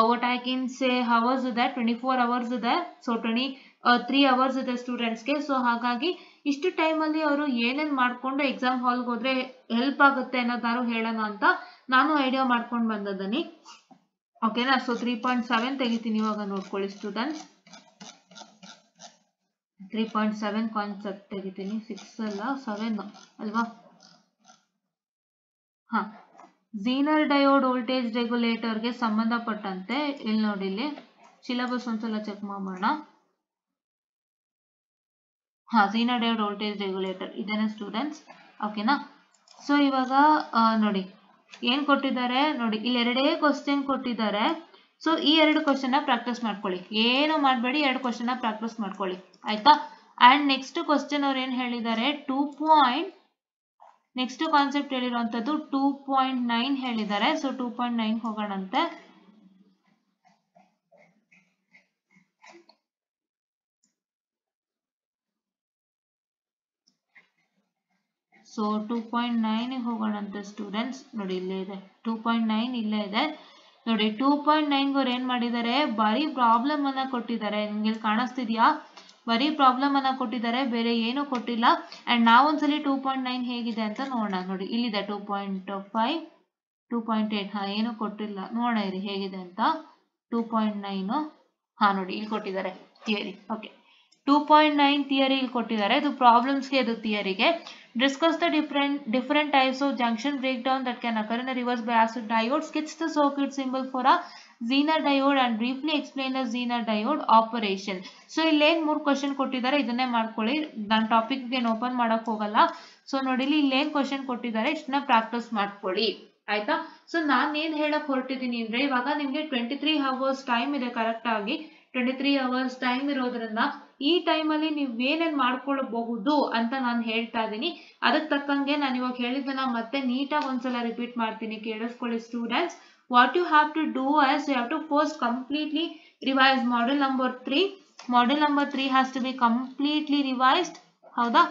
what I can say hours ಇದೆ, 24 hours ಇದೆ. ಸೊ 23 hours ಇದೆ ಸ್ಟೂಡೆಂಟ್ಸ್ಗೆ. ಸೊ ಹಾಗಾಗಿ ಇಷ್ಟು ಟೈಮಲ್ಲಿ ಅವರು ಏನೇನು ಮಾಡ್ಕೊಂಡು ಎಕ್ಸಾಮ್ ಹಾಲ್ಗೆ ಹೋದ್ರೆ ಹೆಲ್ಪ್ ಆಗುತ್ತೆ ಅನ್ನೋದಾರು ಹೇಳೋಣ ಅಂತ ನಾನು ಐಡಿಯಾ ಮಾಡ್ಕೊಂಡು ಬಂದಿದ್ದೀನಿ ಓಕೆನಾ. ಸೊ 3.7 ತೆಗಿತೀನಿ ಇವಾಗ, ನೋಡ್ಕೊಳ್ಳಿ ಸ್ಟೂಡೆಂಟ್ಸ್. 3.7 ಕಾನ್ಸೆಪ್ಟ್ ತೆಗಿತೀನಿ, 6 ಅಲ್ಲ 7 ಅಲ್ವಾ. ಹಾ, ಝೀನರ್ ಡಯೋಡ್ ವೋಲ್ಟೇಜ್ ರೆಗ್ಯುಲೇಟರ್ಗೆ ಸಂಬಂಧಪಟ್ಟಂತೆ ಇಲ್ಲಿ ನೋಡಿ, ಇಲ್ಲಿ ಸಿಲೆಬಸ್ ಒಂದ್ಸಲ ಚೆಕ್ ಮಾಡೋಣ. ಹಾ, ಝೀನರ್ ಡಯೋಡ್ ವೋಲ್ಟೇಜ್ ರೆಗ್ಯುಲೇಟರ್ ಇದೇನೆ ಸ್ಟೂಡೆಂಟ್ಸ್ ಓಕೆನಾ. ಸೊ ಇವಾಗ ನೋಡಿ ಏನ್ ಕೊಟ್ಟಿದ್ದಾರೆ ನೋಡಿ, ಇಲ್ಲಿ ಎರಡೇ ಕ್ವಶನ್ ಕೊಟ್ಟಿದ್ದಾರೆ. ಸೊ ಈ 2 ಕ್ವಶನ್ ಪ್ರಾಕ್ಟೀಸ್ ಮಾಡ್ಕೊಳ್ಳಿ, ಏನು ಮಾಡಬೇಡಿ, 2 ಕ್ವಶನ್ ಪ್ರಾಕ್ಟೀಸ್ ಮಾಡ್ಕೊಳ್ಳಿ ಆಯ್ತಾ. ಅಂಡ್ ನೆಕ್ಸ್ಟ್ ಕ್ವಶನ್ ಅವ್ರು ಏನ್ ಹೇಳಿದ್ದಾರೆ, ನೆಕ್ಸ್ಟ್ ಕಾನ್ಸೆಪ್ಟ್ ಹೇಳಿರುವಂತದ್ದು 2.9 ಹೇಳಿದ್ದಾರೆ. ಸೊ 2.9 ಹೋಗೋಣಂತೆ. ಸೊ 2.9 ಹೋಗೋಣಂತೆ ಸ್ಟೂಡೆಂಟ್ಸ್. ನೋಡಿ ಇಲ್ಲೇ ಇದೆ 2.9, ಇಲ್ಲೇ ಇದೆ ನೋಡಿ. 2.9 ಅವ್ರು ಏನ್ ಮಾಡಿದ್ದಾರೆ, ಬರೀ ಪ್ರಾಬ್ಲಮ್ ಅನ್ನ ಕೊಟ್ಟಿದ್ದಾರೆ. ನಿಮ್ಗೆ ಕಾಣಿಸ್ತಿದ್ಯಾ, ಬರೀ ಪ್ರಾಬ್ಲಮ್ ಅನ್ನ ಕೊಟ್ಟಿದ್ದಾರೆ, ಬೇರೆ ಏನು ಕೊಟ್ಟಿಲ್ಲ. ಅಂಡ್ ನಾವೊಂದ್ಸಲಿ 2.9 ಹೇಗಿದೆ ಅಂತ ನೋಡೋಣ. ನೋಡಿ ಇಲ್ಲಿದೆ 2.5, 2.8. ಹಾ, ಏನು ಕೊಟ್ಟಿಲ್ಲ, ನೋಡೋಣ ಇರಿ ಹೇಗಿದೆ ಅಂತ. 2.9 ಹಾ ನೋಡಿ ಇಲ್ಲಿ ಕೊಟ್ಟಿದ್ದಾರೆ ಥಿಯರಿ. ಓಕೆ, 2.9 ಥಿಯರಿ ಇಲ್ಲಿ ಕೊಟ್ಟಿದ್ದಾರೆ. ಇದು ಪ್ರಾಬ್ಲಮ್ಸ್ಗೆ, ಇದು ಥಿಯರಿಗೆ. Discuss the different types of junction breakdown that can occur in a reverse bias diode. Sketch the circuit symbol for a Zener diode and briefly explain the Zener diode operation. So ಇಲ್ಲಿ ಏನ್ 3 question ಕೊಟ್ಟಿದ್ದಾರೆ, ಇದನ್ನೇ ಮಾಡ್ಕೊಳ್ಳಿ. ನಾನು topic ಗೆ open ಮಾಡಕ್ ಹೋಗಲ್ಲ. So ನೋಡಿ ಇಲ್ಲಿ ಏನ್ ಕ್ವಶನ್ ಕೊಟ್ಟಿದ್ದಾರೆ ಇಷ್ಟನ್ನ ಪ್ರಾಕ್ಟೀಸ್ ಮಾಡ್ಕೊಳ್ಳಿ ಆಯ್ತಾ. ಸೊ ನಾನು ಏನ್ ಹೇಳಕ್ ಹೊರಟಿದ್ದೀನಿ ಅಂದ್ರೆ, ಇವಾಗ ನಿಮ್ಗೆ 23 hours ಟೈಮ್ ಇದೆ, ಕರೆಕ್ಟ್ ಆಗಿ 23 hours ಟೈಮ್ ಇರೋದ್ರಿಂದ ಈ ಟೈಮಲ್ಲಿ ನೀವು ಏನೇನ್ ಮಾಡ್ಕೊಳ್ಬಹುದು ಅಂತ ನಾನು ಹೇಳ್ತಾ ಇದ್ದೀನಿ. ಅದಕ್ಕೆ ತಕ್ಕಂಗೆ ನಾನು ಇವಾಗ ಹೇಳಿದ್ದನ್ನ ಮತ್ತೆ ನೀಟಾಗಿ ಒಂದ್ಸಲ ರಿಪೀಟ್ ಮಾಡ್ತೀನಿ, ಕೇಳಿಸ್ಕೊಳ್ಳಿ students. What you have to do as you have to first completely revise model number 3. Model number 3 has to be completely revised. ಹೌದಾ,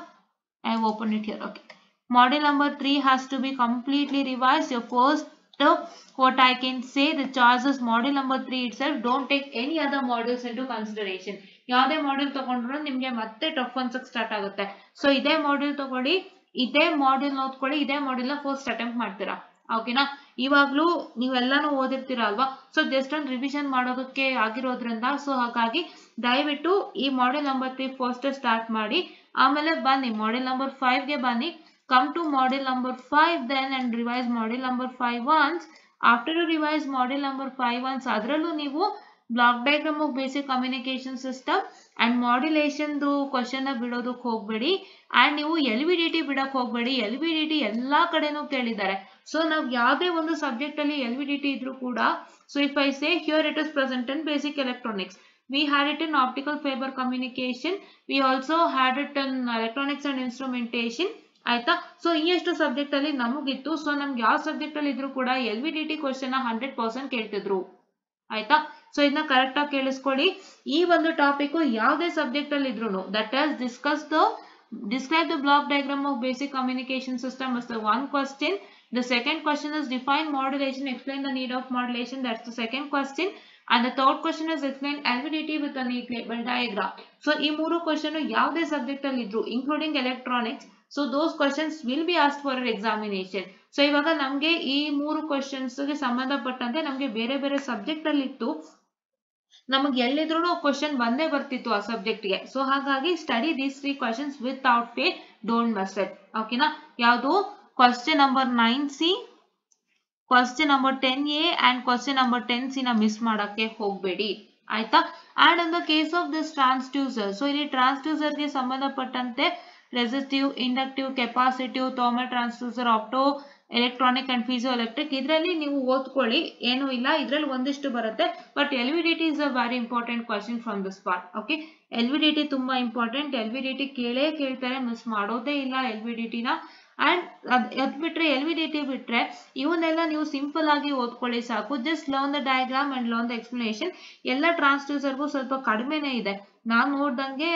I open it here. Okay, model number 3 has to be completely revised. Your first what I can say, the choices model number 3 itself. Don't take any other models into consideration. ಯಾವುದೇ model ತಗೊಂಡ್ರು ನಿಮ್ಗೆ ಮತ್ತೆ tough ಅನ್ಸಕ್ start ಆಗುತ್ತೆ. So ಇದೇ model ತಗೊಳ್ಳಿ, ಇದೇ model ಓದ್ಕೊಳ್ಳಿ, ಇದೇ ಮಾಡೆಲ್ ನ ಫಸ್ಟ್ ಅಟೆಂಪ್ಟ್ ಮಾಡ್ತೀರಾ ಓಕೆನಾ. ಇವಾಗ್ಲೂ ನೀವೆಲ್ಲಾನು ಓದಿರ್ತೀರಾ ಅಲ್ವಾ. ಸೊ ಜಸ್ಟ್ ಒಂದು ರಿವಿಷನ್ ಮಾಡೋದಕ್ಕೆ ಆಗಿರೋದ್ರಿಂದ ಸೊ ಹಾಗಾಗಿ ದಯವಿಟ್ಟು ಈ ಮಾಡೆಲ್ ನಂಬರ್ 3 ಫಸ್ಟ್ ಸ್ಟಾರ್ಟ್ ಮಾಡಿ, ಆಮೇಲೆ ಬನ್ನಿ ಮಾಡೆಲ್ ನಂಬರ್ 5 ಗೆ ಬನ್ನಿ. Come to model number 5 then and revise model number 5 once. After you revise model number 5 once, ಅದರಲ್ಲೂ ನೀವು block diagram of basic communication system and modulation question ಬಿಡೋದಕ್ಕೆ ಹೋಗ್ಬೇಡಿ. And ನೀವು LVDT ಬಿಡಕ್ ಹೋಗ್ಬೇಡಿ. LVDT ಎಲ್ಲಾ ಕಡೆನೂ ಕೇಳಿದ್ದಾರೆ. ಸೊ ನಾವು ಯಾವುದೇ ಒಂದು ಸಬ್ಜೆಕ್ಟ್ ಅಲ್ಲಿ LVDT ಇದ್ರೂ ಕೂಡ, so if I say here it is present in basic electronics, we had it in optical fiber communication, we also had it in electronics and instrumentation ಆಯ್ತಾ. ಸೊ ಈ ಎಷ್ಟು ಸಬ್ಜೆಕ್ಟ್ ಅಲ್ಲಿ ನಮಗಿತ್ತು. ಸೊ ನಮ್ಗೆ ಯಾವ subject ಅಲ್ಲಿ ಇದ್ರು ಕೂಡ LVDT ಕ್ವಶನ್ 100% ಕೇಳ್ತಿದ್ರು ಆಯ್ತಾ. ಸೊ ಇದನ್ನ ಕರೆಕ್ಟ್ ಆಗಿ ಕೇಳಿಸ್ಕೊಳ್ಳಿ. ಈ ಒಂದು ಟಾಪಿಕ್ ಯಾವುದೇ ಸಬ್ಜೆಕ್ಟ್ ಅಲ್ಲಿ ಇದ್ರು, that is describe the block diagram of basic communication system is the one question. The second question is define modulation, explain the need of modulation, that's the second question. And the third question is explain LVDT with a neat label diagram. So ಈ ಮೂರು question ಯಾವುದೇ subject ಅಲ್ಲಿ ಇದ್ರು including electronics so those questions will be ask for examination. So ಇವಾಗ ನಮ್ಗೆ ಈ 3 questions ಗೆ ಸಂಬಂಧಪಟ್ಟಂತೆ ನಮ್ಗೆ ಬೇರೆ ಬೇರೆ ಸಬ್ಜೆಕ್ಟ್ ಅಲ್ಲಿ ಇತ್ತು, ನಮಗೆ ಎಲ್ಲಿದ್ರು ಕ್ವಶನ್ ಬಂದೇ ಬರ್ತಿತ್ತು ಆ ಸಬ್ಜೆಕ್ಟ್ ಗೆ. ಸೊ ಹಾಗಾಗಿ study these 3 questions without fail, don't miss it. ಓಕೆನಾ? ಯಾವುದು? Question number 9C, question number 10A and question number 10C ನ ಮಿಸ್ ಮಾಡಕ್ಕೆ ಹೋಗ್ಬೇಡಿ, ಆಯ್ತಾ? And in the case of this transducer, so ಇಲ್ಲಿ ಟ್ರಾನ್ಸ್ಡ್ಯೂಸರ್ ಗೆ ಸಂಬಂಧಪಟ್ಟಂತೆ resistive, inductive, capacitive, thermal transducer, optoelectronic and piezoelectric, ಇದರಲ್ಲಿ ನೀವು ಓದ್ಕೊಳ್ಳಿ, ಏನು ಇಲ್ಲ, ಇದರಲ್ಲಿ ಒಂದಿಷ್ಟು ಬರುತ್ತೆ. But LVDT is a very important question from this part. Okay, LVDT ತುಂಬಾ ಇಂಪಾರ್ಟೆಂಟ್. LVDT ಕೇಳ್ತಾರೆ, ಮಿಸ್ ಮಾಡೋದೇ ಇಲ್ಲ LVDT ನ. ಅಂಡ್ ಅದ್ ಬಿಟ್ರೆ LVDT ಬಿಟ್ರೆ ಇವನ್ನೆಲ್ಲ ನೀವು ಸಿಂಪಲ್ ಆಗಿ ಓದ್ಕೊಳ್ಳಿ ಸಾಕು. Just learn the diagram and learn the explanation. ಎಲ್ಲ ಟ್ರಾನ್ಸ್ಡ್ಯೂಸರ್ಗೂ ಸ್ವಲ್ಪ ಕಡಿಮೆನೇ ಇದೆ. ನಾನ್ ನೋಡ್ದಂಗೆ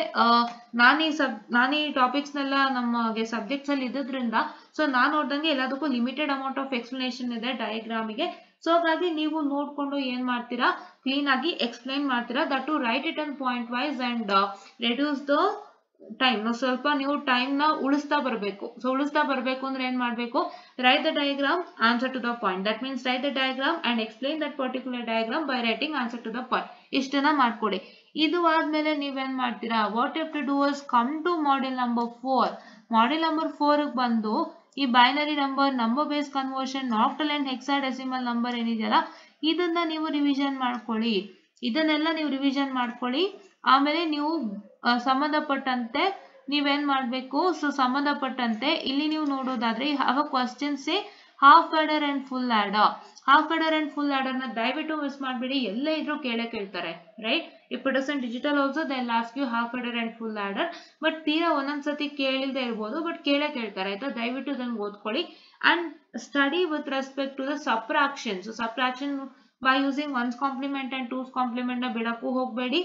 ನಾನು ಈ ಟಾಪಿಕ್ಸ್ ನೆಲ್ಲ ನಮಗೆ ಸಬ್ಜೆಕ್ಟ್ಸ್ ಅಲ್ಲಿ ಇದ್ದಿದ್ರಿಂದ, ಸೊ ನಾನ್ ನೋಡ್ದಂಗೆ ಎಲ್ಲದಕ್ಕೂ ಲಿಮಿಟೆಡ್ ಅಮೌಂಟ್ ಆಫ್ ಎಕ್ಸ್ಪ್ಲನೇಷನ್ ಇದೆ ಡಯಾಗ್ರಾಮಿಗೆ. ಸೊ ಹಾಗಾಗಿ ನೀವು ನೋಡ್ಕೊಂಡು ಏನ್ ಮಾಡ್ತೀರಾ, ಕ್ಲೀನ್ ಆಗಿ ಎಕ್ಸ್ಪ್ಲೈನ್ ಮಾಡ್ತೀರಾ. That to write it on point wise and reduce the time. ಸ್ವಲ್ಪ ನೀವು ಟೈಮ್ ನ ಉಳಿಸ್ತಾ ಬರಬೇಕು. ಸೊ ಉಳಿಸ್ತಾ ಬರಬೇಕು ಅಂದ್ರೆ ಏನ್ ಮಾಡ್ಬೇಕು, write the diagram, answer to the point. That means write the diagram and explain that particular diagram by writing answer to the point. ಇಷ್ಟನ್ನ ಮಾಡ್ಕೊಡಿ. ಇದು ಆದ್ಮೇಲೆ ನೀವೇನ್ ಮಾಡ್ತೀರಾ, what you have to do is come to model number 4. Model number 4 ಬಂದು ಈ binary number base conversion, octal and hexadecimal number ಏನಿದೆಯಲ್ಲ, ಇದನ್ನ ನೀವು ರಿವಿಷನ್ ಮಾಡ್ಕೊಳ್ಳಿ. ಇದನ್ನೆಲ್ಲ ನೀವು ರಿವಿಷನ್ ಮಾಡ್ಕೊಳ್ಳಿ. ಆಮೇಲೆ ನೀವು ಸಂಬಂಧಪಟ್ಟಂತೆ ನೀವೇನ್ ಮಾಡ್ಬೇಕು, ಸೊ ಸಂಬಂಧಪಟ್ಟಂತೆ ಇಲ್ಲಿ ನೀವು ನೋಡೋದಾದ್ರೆ questions half order and full order. Half order and full order ನ ದಯವಿಟ್ಟು ಮಿಸ್ ಮಾಡ್ಬೇಡಿ, ಎಲ್ಲೇ ಇದ್ರೂ ಕೇಳ್ತಾರೆ, right? If it is in digital also they will ask you half order and full order. But ತೀರಾ ಒಂದೊಂದ್ಸತಿ ಕೇಳಿಲ್ದೇ ಇರ್ಬೋದು, ಬಟ್ ಕೇಳ್ತಾರೆ, ಆಯ್ತಾ? ದಯವಿಟ್ಟು ಇದನ್ನ ಓದ್ಕೊಳ್ಳಿ. And study with respect to the subtraction. So subtraction by using 1's complement and 2's complement ನ ಬಿಡಕ್ಕೂ ಹೋಗ್ಬೇಡಿ.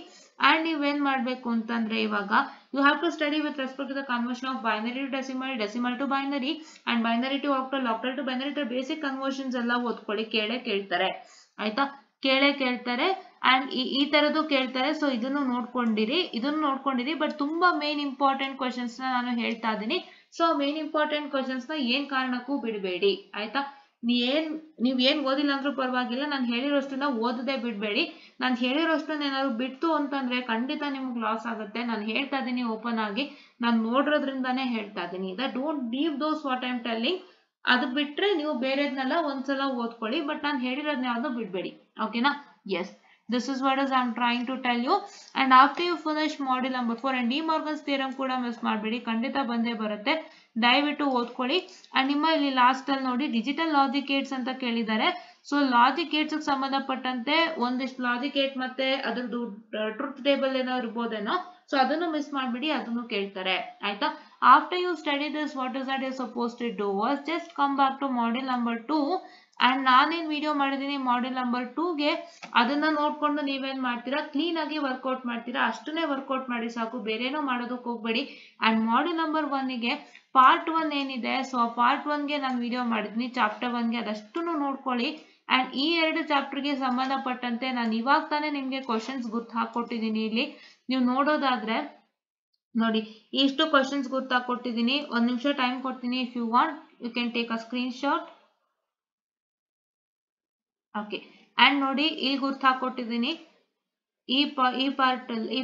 ಅಂಡ್ ನೀವೇನ್ ಮಾಡ್ಬೇಕು ಅಂತಂದ್ರೆ ಇವಾಗ you have to study with respect to the conversion of binary to decimal, decimal to binary and binary to octal, octal to binary. The basic conversions ಎಲ್ಲ ಓದ್ಕೊಳ್ಳಿ. ಕೇಳ್ತಾರೆ, ಆಯ್ತಾ? ಕೇಳ್ತಾರೆ ಅಂಡ್ ಈ ತರದ್ದು ಕೇಳ್ತಾರೆ. ಸೊ ಇದನ್ನು ನೋಡ್ಕೊಂಡಿರಿ. ಬಟ್ ತುಂಬಾ ಮೇನ್ ಇಂಪಾರ್ಟೆಂಟ್ ಕ್ವಶನ್ಸ್ ನ ನಾನು ಹೇಳ್ತಾ ಇದ್ದೀನಿ. ಸೊ ಮೇನ್ ಇಂಪಾರ್ಟೆಂಟ್ ಕ್ವಶನ್ಸ್ ನ ಏನ್ ಕಾರಣಕ್ಕೂ ಬಿಡಬೇಡಿ, ಆಯ್ತಾ? ನೀವ್ ಏನ್ ಓದಿಲ್ಲ ಅಂದ್ರೂ ಪರವಾಗಿಲ್ಲ, ನಾನು ಹೇಳಿರೋಷ್ಟನ್ನ ಓದದೆ ಬಿಡ್ಬೇಡಿ. ನಾನು ಹೇಳಿರೋಷ್ಟನ್ನ ಏನಾದ್ರು ಬಿಡ್ತು ಅಂತಂದ್ರೆ ಖಂಡಿತ ನಿಮ್ಗೆ ಲಾಸ್ ಆಗುತ್ತೆ. ನಾನು ಹೇಳ್ತಾ ಇದ್ದೀನಿ ಓಪನ್ ಆಗಿ, ನಾನು ನೋಡಿರೋದ್ರಿಂದಾನೇ ಹೇಳ್ತಾ ಇದ್ದೀನಿ. Don't leave those what I am telling. ಅದು ಬಿಟ್ರೆ ನೀವು ಬೇರೆದ್ನೆಲ್ಲ ಒಂದ್ಸಲ ಓದ್ಕೊಳ್ಳಿ, ಬಟ್ ನಾನು ಹೇಳಿರೋದ್ನ ಯಾವ್ದು ಬಿಡ್ಬೇಡಿ. ಓಕೆನಾ? Yes, this is what is I'm trying to tell you. And after you finish module number 4 and De Morgan's theorem ಕೂಡ ಮಿಸ್ ಮಾಡಬೇಡಿ, ಖಂಡಿತ ಬಂದೇ ಬರುತ್ತೆ. ದಯವಿಟ್ಟು ಓದ್ಕೊಳ್ಳಿ. ಅಂಡ್ ನಿಮ್ಮ ಇಲ್ಲಿ ಲಾಸ್ಟ್ ಅಲ್ಲಿ ನೋಡಿ ಡಿಜಿಟಲ್ ಲಾಜಿಕ್ ಗೇಟ್ಸ್ ಅಂತ ಕೇಳಿದ್ದಾರೆ. ಸೊ ಲಾಜಿಕ್ ಗೇಟ್ಸ್ ಸಂಬಂಧಪಟ್ಟಂತೆ ಒಂದಿಷ್ಟು ಲಾಜಿಕ್ ಗೇಟ್ ಮತ್ತೆ ಅದ್ರದ್ದು ಟ್ರೂತ್ ಟೇಬಲ್ ಏನೋ ಇರ್ಬೋದೇನೋ, ಸೊ ಅದನ್ನು ಮಿಸ್ ಮಾಡ್ಬಿಡಿ, ಅದನ್ನು ಕೇಳ್ತಾರೆ, ಆಯ್ತಾ? After you study this, what is that you suppose to do was just come back to model number 2. And ನಾನೇನ್ ವಿಡಿಯೋ ಮಾಡಿದೀನಿ ಮಾಡೆಲ್ ನಂಬರ್ 2ಗೆ, ಅದನ್ನ ನೋಡ್ಕೊಂಡು ನೀವೇನ್ ಮಾಡ್ತೀರಾ, ಕ್ಲೀನ್ ಆಗಿ ವರ್ಕೌಟ್ ಮಾಡ್ತೀರಾ. ಅಷ್ಟನ್ನೇ ವರ್ಕೌಟ್ ಮಾಡಿ ಸಾಕು, ಬೇರೇನೋ ಮಾಡೋದಕ್ಕೆ ಹೋಗ್ಬೇಡಿ. ಅಂಡ್ ಮಾಡೆಲ್ ನಂಬರ್ 1ಗೆ ಪಾರ್ಟ್ 1 ಏನಿದೆ, ಸೊ ಪಾರ್ಟ್ 1ಗೆ ನಾನು ವಿಡಿಯೋ ಮಾಡಿದೀನಿ, ಚಾಪ್ಟರ್ 1ಗೆ, ಅದಷ್ಟನ್ನು ನೋಡ್ಕೊಳ್ಳಿ. ಅಂಡ್ ಈ 2 ಚಾಪ್ಟರ್ಗೆ ಸಂಬಂಧಪಟ್ಟಂತೆ ನಾನು ಇವಾಗ ತಾನೇ ನಿಮ್ಗೆ ಕ್ವಶನ್ಸ್ ಗುರ್ತು ಹಾಕೊಟ್ಟಿದ್ದೀನಿ. ಇಲ್ಲಿ ನೀವು ನೋಡೋದಾದ್ರೆ ನೋಡಿ, ಇಷ್ಟು ಕ್ವಶನ್ಸ್ ಗುರ್ತು ಹಾಕೊಟ್ಟಿದ್ದೀನಿ. 1 ನಿಮಿಷ ಟೈಮ್ ಕೊಡ್ತೀನಿ. If you want you can take a screen shot. Okay, and ನೋಡಿ ಇಲ್ಲಿ ಗುರ್ತು ಹಾಕೊಟ್ಟಿದ್ದೀನಿ. ಈ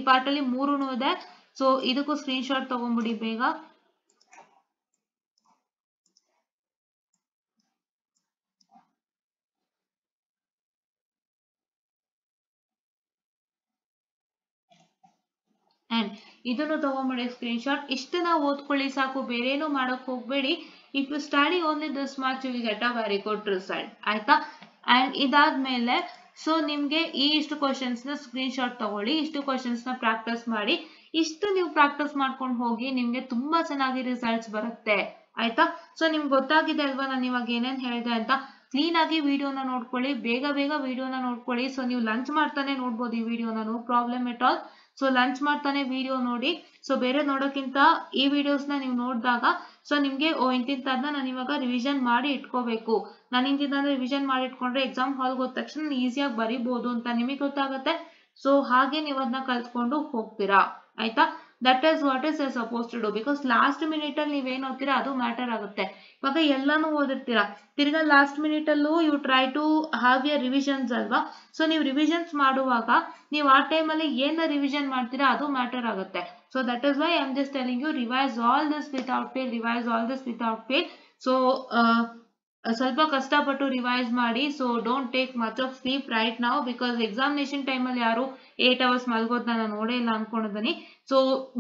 ಪಾರ್ಟ್ ಅಲ್ಲಿ 3 ಇದೆ. ಸೊ ಇದಕ್ಕೂ ಸ್ಕ್ರೀನ್ ಶಾಟ್ ತಗೊಂಡ್ಬಿಡಿ ಬೇಗ. ಅಂಡ್ ಇದನ್ನು ತಗೊಂಡ್ಬಿಡಿ ಸ್ಕ್ರೀನ್ ಶಾಟ್. ಇಷ್ಟನ್ನ ಓದ್ಕೊಳ್ಳಿ ಸಾಕು, ಬೇರೇನು ಮಾಡಕ್ ಹೋಗ್ಬೇಡಿ. If you study only this much you will get a very good result, ಆಯ್ತಾ? ಅಂಡ್ ಇದಾದ್ಮೇಲೆ ಸೊ ನಿಮ್ಗೆ ಇಷ್ಟು ಕ್ವಶನ್ಸ್ ನ ಸ್ಕ್ರೀನ್ ಶಾಟ್ ತಗೊಳ್ಳಿ, ಇಷ್ಟು ಕ್ವಶನ್ಸ್ ನ ಪ್ರಾಕ್ಟೀಸ್ ಮಾಡಿ. ಇಷ್ಟು ನೀವು ಪ್ರಾಕ್ಟೀಸ್ ಮಾಡ್ಕೊಂಡು ಹೋಗಿ, ನಿಮ್ಗೆ ತುಂಬಾ ಚೆನ್ನಾಗಿ ರಿಸಲ್ಟ್ಸ್ ಬರುತ್ತೆ, ಆಯ್ತಾ? ಸೊ ನಿಮ್ಗೆ ಗೊತ್ತಾಗಿದೆ ಅಲ್ವಾ ನಾನು ಇವಾಗ ಏನೇನ್ ಹೇಳಿದೆ ಅಂತ. ಕ್ಲೀನ್ ಆಗಿ ವಿಡಿಯೋನ ನೋಡ್ಕೊಳ್ಳಿ, ಬೇಗ ವಿಡಿಯೋನ ನೋಡ್ಕೊಳ್ಳಿ. ಸೊ ನೀವು ಲಂಚ್ ಮಾಡ್ತಾನೆ ನೋಡ್ಬೋದು ಈ ವಿಡಿಯೋನ, no problem at all. So lunch ಮಾಡ್ತಾನೆ ವಿಡಿಯೋ ನೋಡಿ. ಸೊ ಬೇರೆ ನೋಡೋಕ್ಕಿಂತ ಈ ವಿಡಿಯೋಸ್ ನ ನೀವು ನೋಡಿದಾಗ ಸೊ ನಿಮ್ಗೆ ಇಂತಿಂತದ್ನ ನಾನು ಇವಾಗ ರಿವಿಷನ್ ಮಾಡಿ ಇಟ್ಕೋಬೇಕು, ನಾನು ಇಂತಿಂತ ರಿವಿಷನ್ ಮಾಡಿ ಇಟ್ಕೊಂಡ್ರೆ ಎಕ್ಸಾಮ್ ಹಾಲ್ಗೆ ಹೋದ ತಕ್ಷಣ ಈಸಿಯಾಗಿ ಬರಿಬಹುದು ಅಂತ ನಿಮಗೆ ಗೊತ್ತಾಗುತ್ತೆ. ಸೊ ಹಾಗೆ ನೀವು ಅದನ್ನ ಕಲ್ತ್ಕೊಂಡು ಹೋಗ್ತೀರಾ, ಆಯ್ತಾ? That is what is suppose to do. Because last minute ಅಲ್ಲಿ ನೀವೇನು ಓದ್ತೀರಾ ಅದು ಮ್ಯಾಟರ್ ಆಗುತ್ತೆ. ಇವಾಗ ಎಲ್ಲಾನು ಓದಿರ್ತೀರಾ, ತಿರ್ಗಾ ಲಾಸ್ಟ್ ಮಿನಿಟ್ ಅಲ್ಲೂ you try to have your revisions ಅಲ್ವಾ. ಸೊ ನೀವು ರಿವಿಷನ್ಸ್ ಮಾಡುವಾಗ ನೀವು ಆ ಟೈಮಲ್ಲಿ ಏನ ರಿವಿಷನ್ ಮಾಡ್ತೀರಾ ಅದು ಮ್ಯಾಟರ್ ಆಗುತ್ತೆ. So that is why I am just telling you, revise all this without fail, revise all this without fail. So ಸ್ವಲ್ಪ ಕಷ್ಟಪಟ್ಟು ರಿವೈಸ್ ಮಾಡಿ. So don't take much of sleep right ನಾವು, ಬಿಕಾಸ್ ಎಕ್ಸಾಮಿನೇಷನ್ ಟೈಮಲ್ಲಿ ಯಾರು 8 hours ಮಲ್ಗೋದನ್ನ ನಾನು ನೋಡೇ ಇಲ್ಲ ಅನ್ಕೊಂಡಿದ್ದೀನಿ. ಸೊ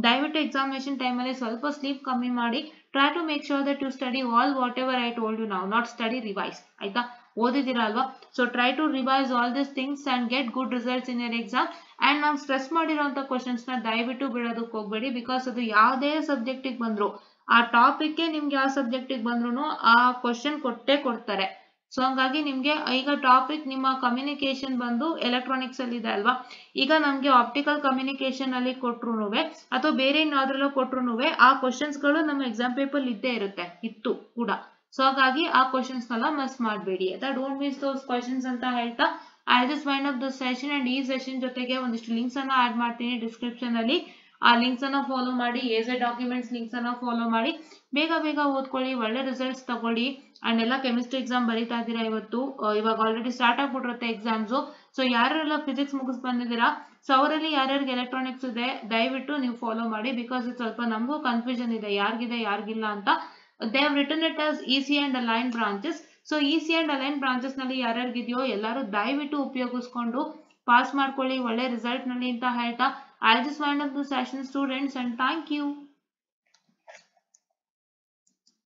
ದಯವಿಟ್ಟು ಎಕ್ಸಾಮಿನೇಷನ್ ಟೈಮಲ್ಲಿ ಸ್ವಲ್ಪ ಸ್ಲೀಪ್ ಕಮ್ಮಿ ಮಾಡಿ. Try to make sure that you study all whatever I told you ನಾವು, ನಾಟ್ ಸ್ಟಡಿ ರಿವೈಸ್. ಆಯ್ತಾ, ಓದಿದ್ದೀರಾ ಅಲ್ವಾ. So try to revise all this things and get good results in your exam. And ನಾವು stress ಮಾಡಿರೋಂಥ questions ನ ದಯವಿಟ್ಟು ಬಿಡೋದಕ್ಕೆ ಹೋಗ್ಬೇಡಿ. Because ಅದು ಯಾವುದೇ ಸಬ್ಜೆಕ್ಟಿಗೆ ಬಂದ್ರು, ಆ ಟಾಪಿಕ್ ನಿಮ್ಗೆ ಯಾವ ಸಬ್ಜೆಕ್ಟಿಗೆ ಬಂದ್ರು ಆ ಕ್ವಶನ್ ಕೊಟ್ಟೇ ಕೊಡ್ತಾರೆ. ಸೊ ಹಂಗಾಗಿ ನಿಮ್ಗೆ ಈಗ ಟಾಪಿಕ್ ನಿಮ್ಮ ಕಮ್ಯುನಿಕೇಶನ್ ಬಂದು ಎಲೆಕ್ಟ್ರಾನಿಕ್ಸ್ ಅಲ್ಲಿ ಇದೆ ಅಲ್ವಾ. ಈಗ ನಮ್ಗೆ ಆಪ್ಟಿಕಲ್ ಕಮ್ಯುನಿಕೇಶನ್ ಅಲ್ಲಿ ಕೊಟ್ರುನುವೆ ಅಥವಾ ಬೇರೆ ಯಾವ್ದ್ರಲ್ಲೂ ಕೊಟ್ರುನುವೆ ಆ ಕ್ವಶನ್ಸ್ ಗಳು ನಮ್ಮ ಎಕ್ಸಾಮ್ ಪೇಪರ್ ಇದ್ದೇ ಇರುತ್ತೆ, ಇತ್ತು ಕೂಡ. ಸೊ ಹಾಗಾಗಿ ಆ ಕ್ವಶನ್ಸ್ ನೆಲ್ಲ ಮಿಸ್ ಮಾಡಬೇಡಿ ಆಯ್ತಾ. ಡೋಂಟ್ ಮಿಸ್ ದೋಸ್ ಕ್ವಶನ್ಸ್ ಅಂತ ಹೇಳ್ತಾ I just wind up this session. And ಈ ಸೆಷನ್ ಜೊತೆಗೆ ಒಂದಿಷ್ಟು ಲಿಂಕ್ಸ್ ಅನ್ನ ಆಡ್ ಮಾಡ್ತೀನಿ ಡಿಸ್ಕ್ರಿಪ್ಷನ್ ಅಲ್ಲಿ. ಆ ಲಿಂಕ್ಸ್ ಅನ್ನ ಫಾಲೋ ಮಾಡಿ, AZ ಡಾಕ್ಯುಮೆಂಟ್ಸ್ ಲಿಂಕ್ಸ್ ಅನ್ನ ಫಾಲೋ ಮಾಡಿ. ಬೇಗ ಬೇಗ ಓದ್ಕೊಳ್ಳಿ, ಒಳ್ಳೆ ರಿಸಲ್ಟ್ಸ್ ತಗೊಳ್ಳಿ. ಅಂಡ್ ಎಲ್ಲ ಕೆಮಿಸ್ಟ್ರಿ ಎಕ್ಸಾಮ್ ಬರೀತಾ ಇದ್ದೀರಾ ಇವತ್ತು, ಇವಾಗ ಆಲ್ರೆಡಿ ಸ್ಟಾರ್ಟ್ ಆಗ್ಬಿಟ್ಟಿರುತ್ತೆ ಎಕ್ಸಾಮ್ಸು. ಸೊ ಯಾರೆಲ್ಲ ಫಿಸಿಕ್ಸ್ ಮುಗಿಸ್ ಬಂದಿದ್ದೀರಾ, ಸೊ ಅವರಲ್ಲಿ ಯಾರ್ಯಾರಿಗೆ ಎಲೆಕ್ಟ್ರಾನಿಕ್ಸ್ ಇದೆ ದಯವಿಟ್ಟು ನೀವು ಫಾಲೋ ಮಾಡಿ. ಬಿಕಾಸ್ ಇದು ಸ್ವಲ್ಪ ನಮಗೂ ಕನ್ಫ್ಯೂಷನ್ ಇದೆ ಯಾರಿಗಿದೆ ಯಾರಿಗಿಲ್ಲ ಅಂತ. They have written it as EC and align branches. So EC and align branches ನಲ್ಲಿ ಯಾರ್ಯಾರಿಗಿದೆಯೋ ಎಲ್ಲರೂ ದಯವಿಟ್ಟು ಉಪಯೋಗಿಸ್ಕೊಂಡು ಪಾಸ್ ಮಾಡ್ಕೊಳ್ಳಿ ಒಳ್ಳೆ ರಿಸಲ್ಟ್ ನಲ್ಲಿ ಅಂತ ಹೇಳ್ತಾ I'll just wind up the session, students, and thank you.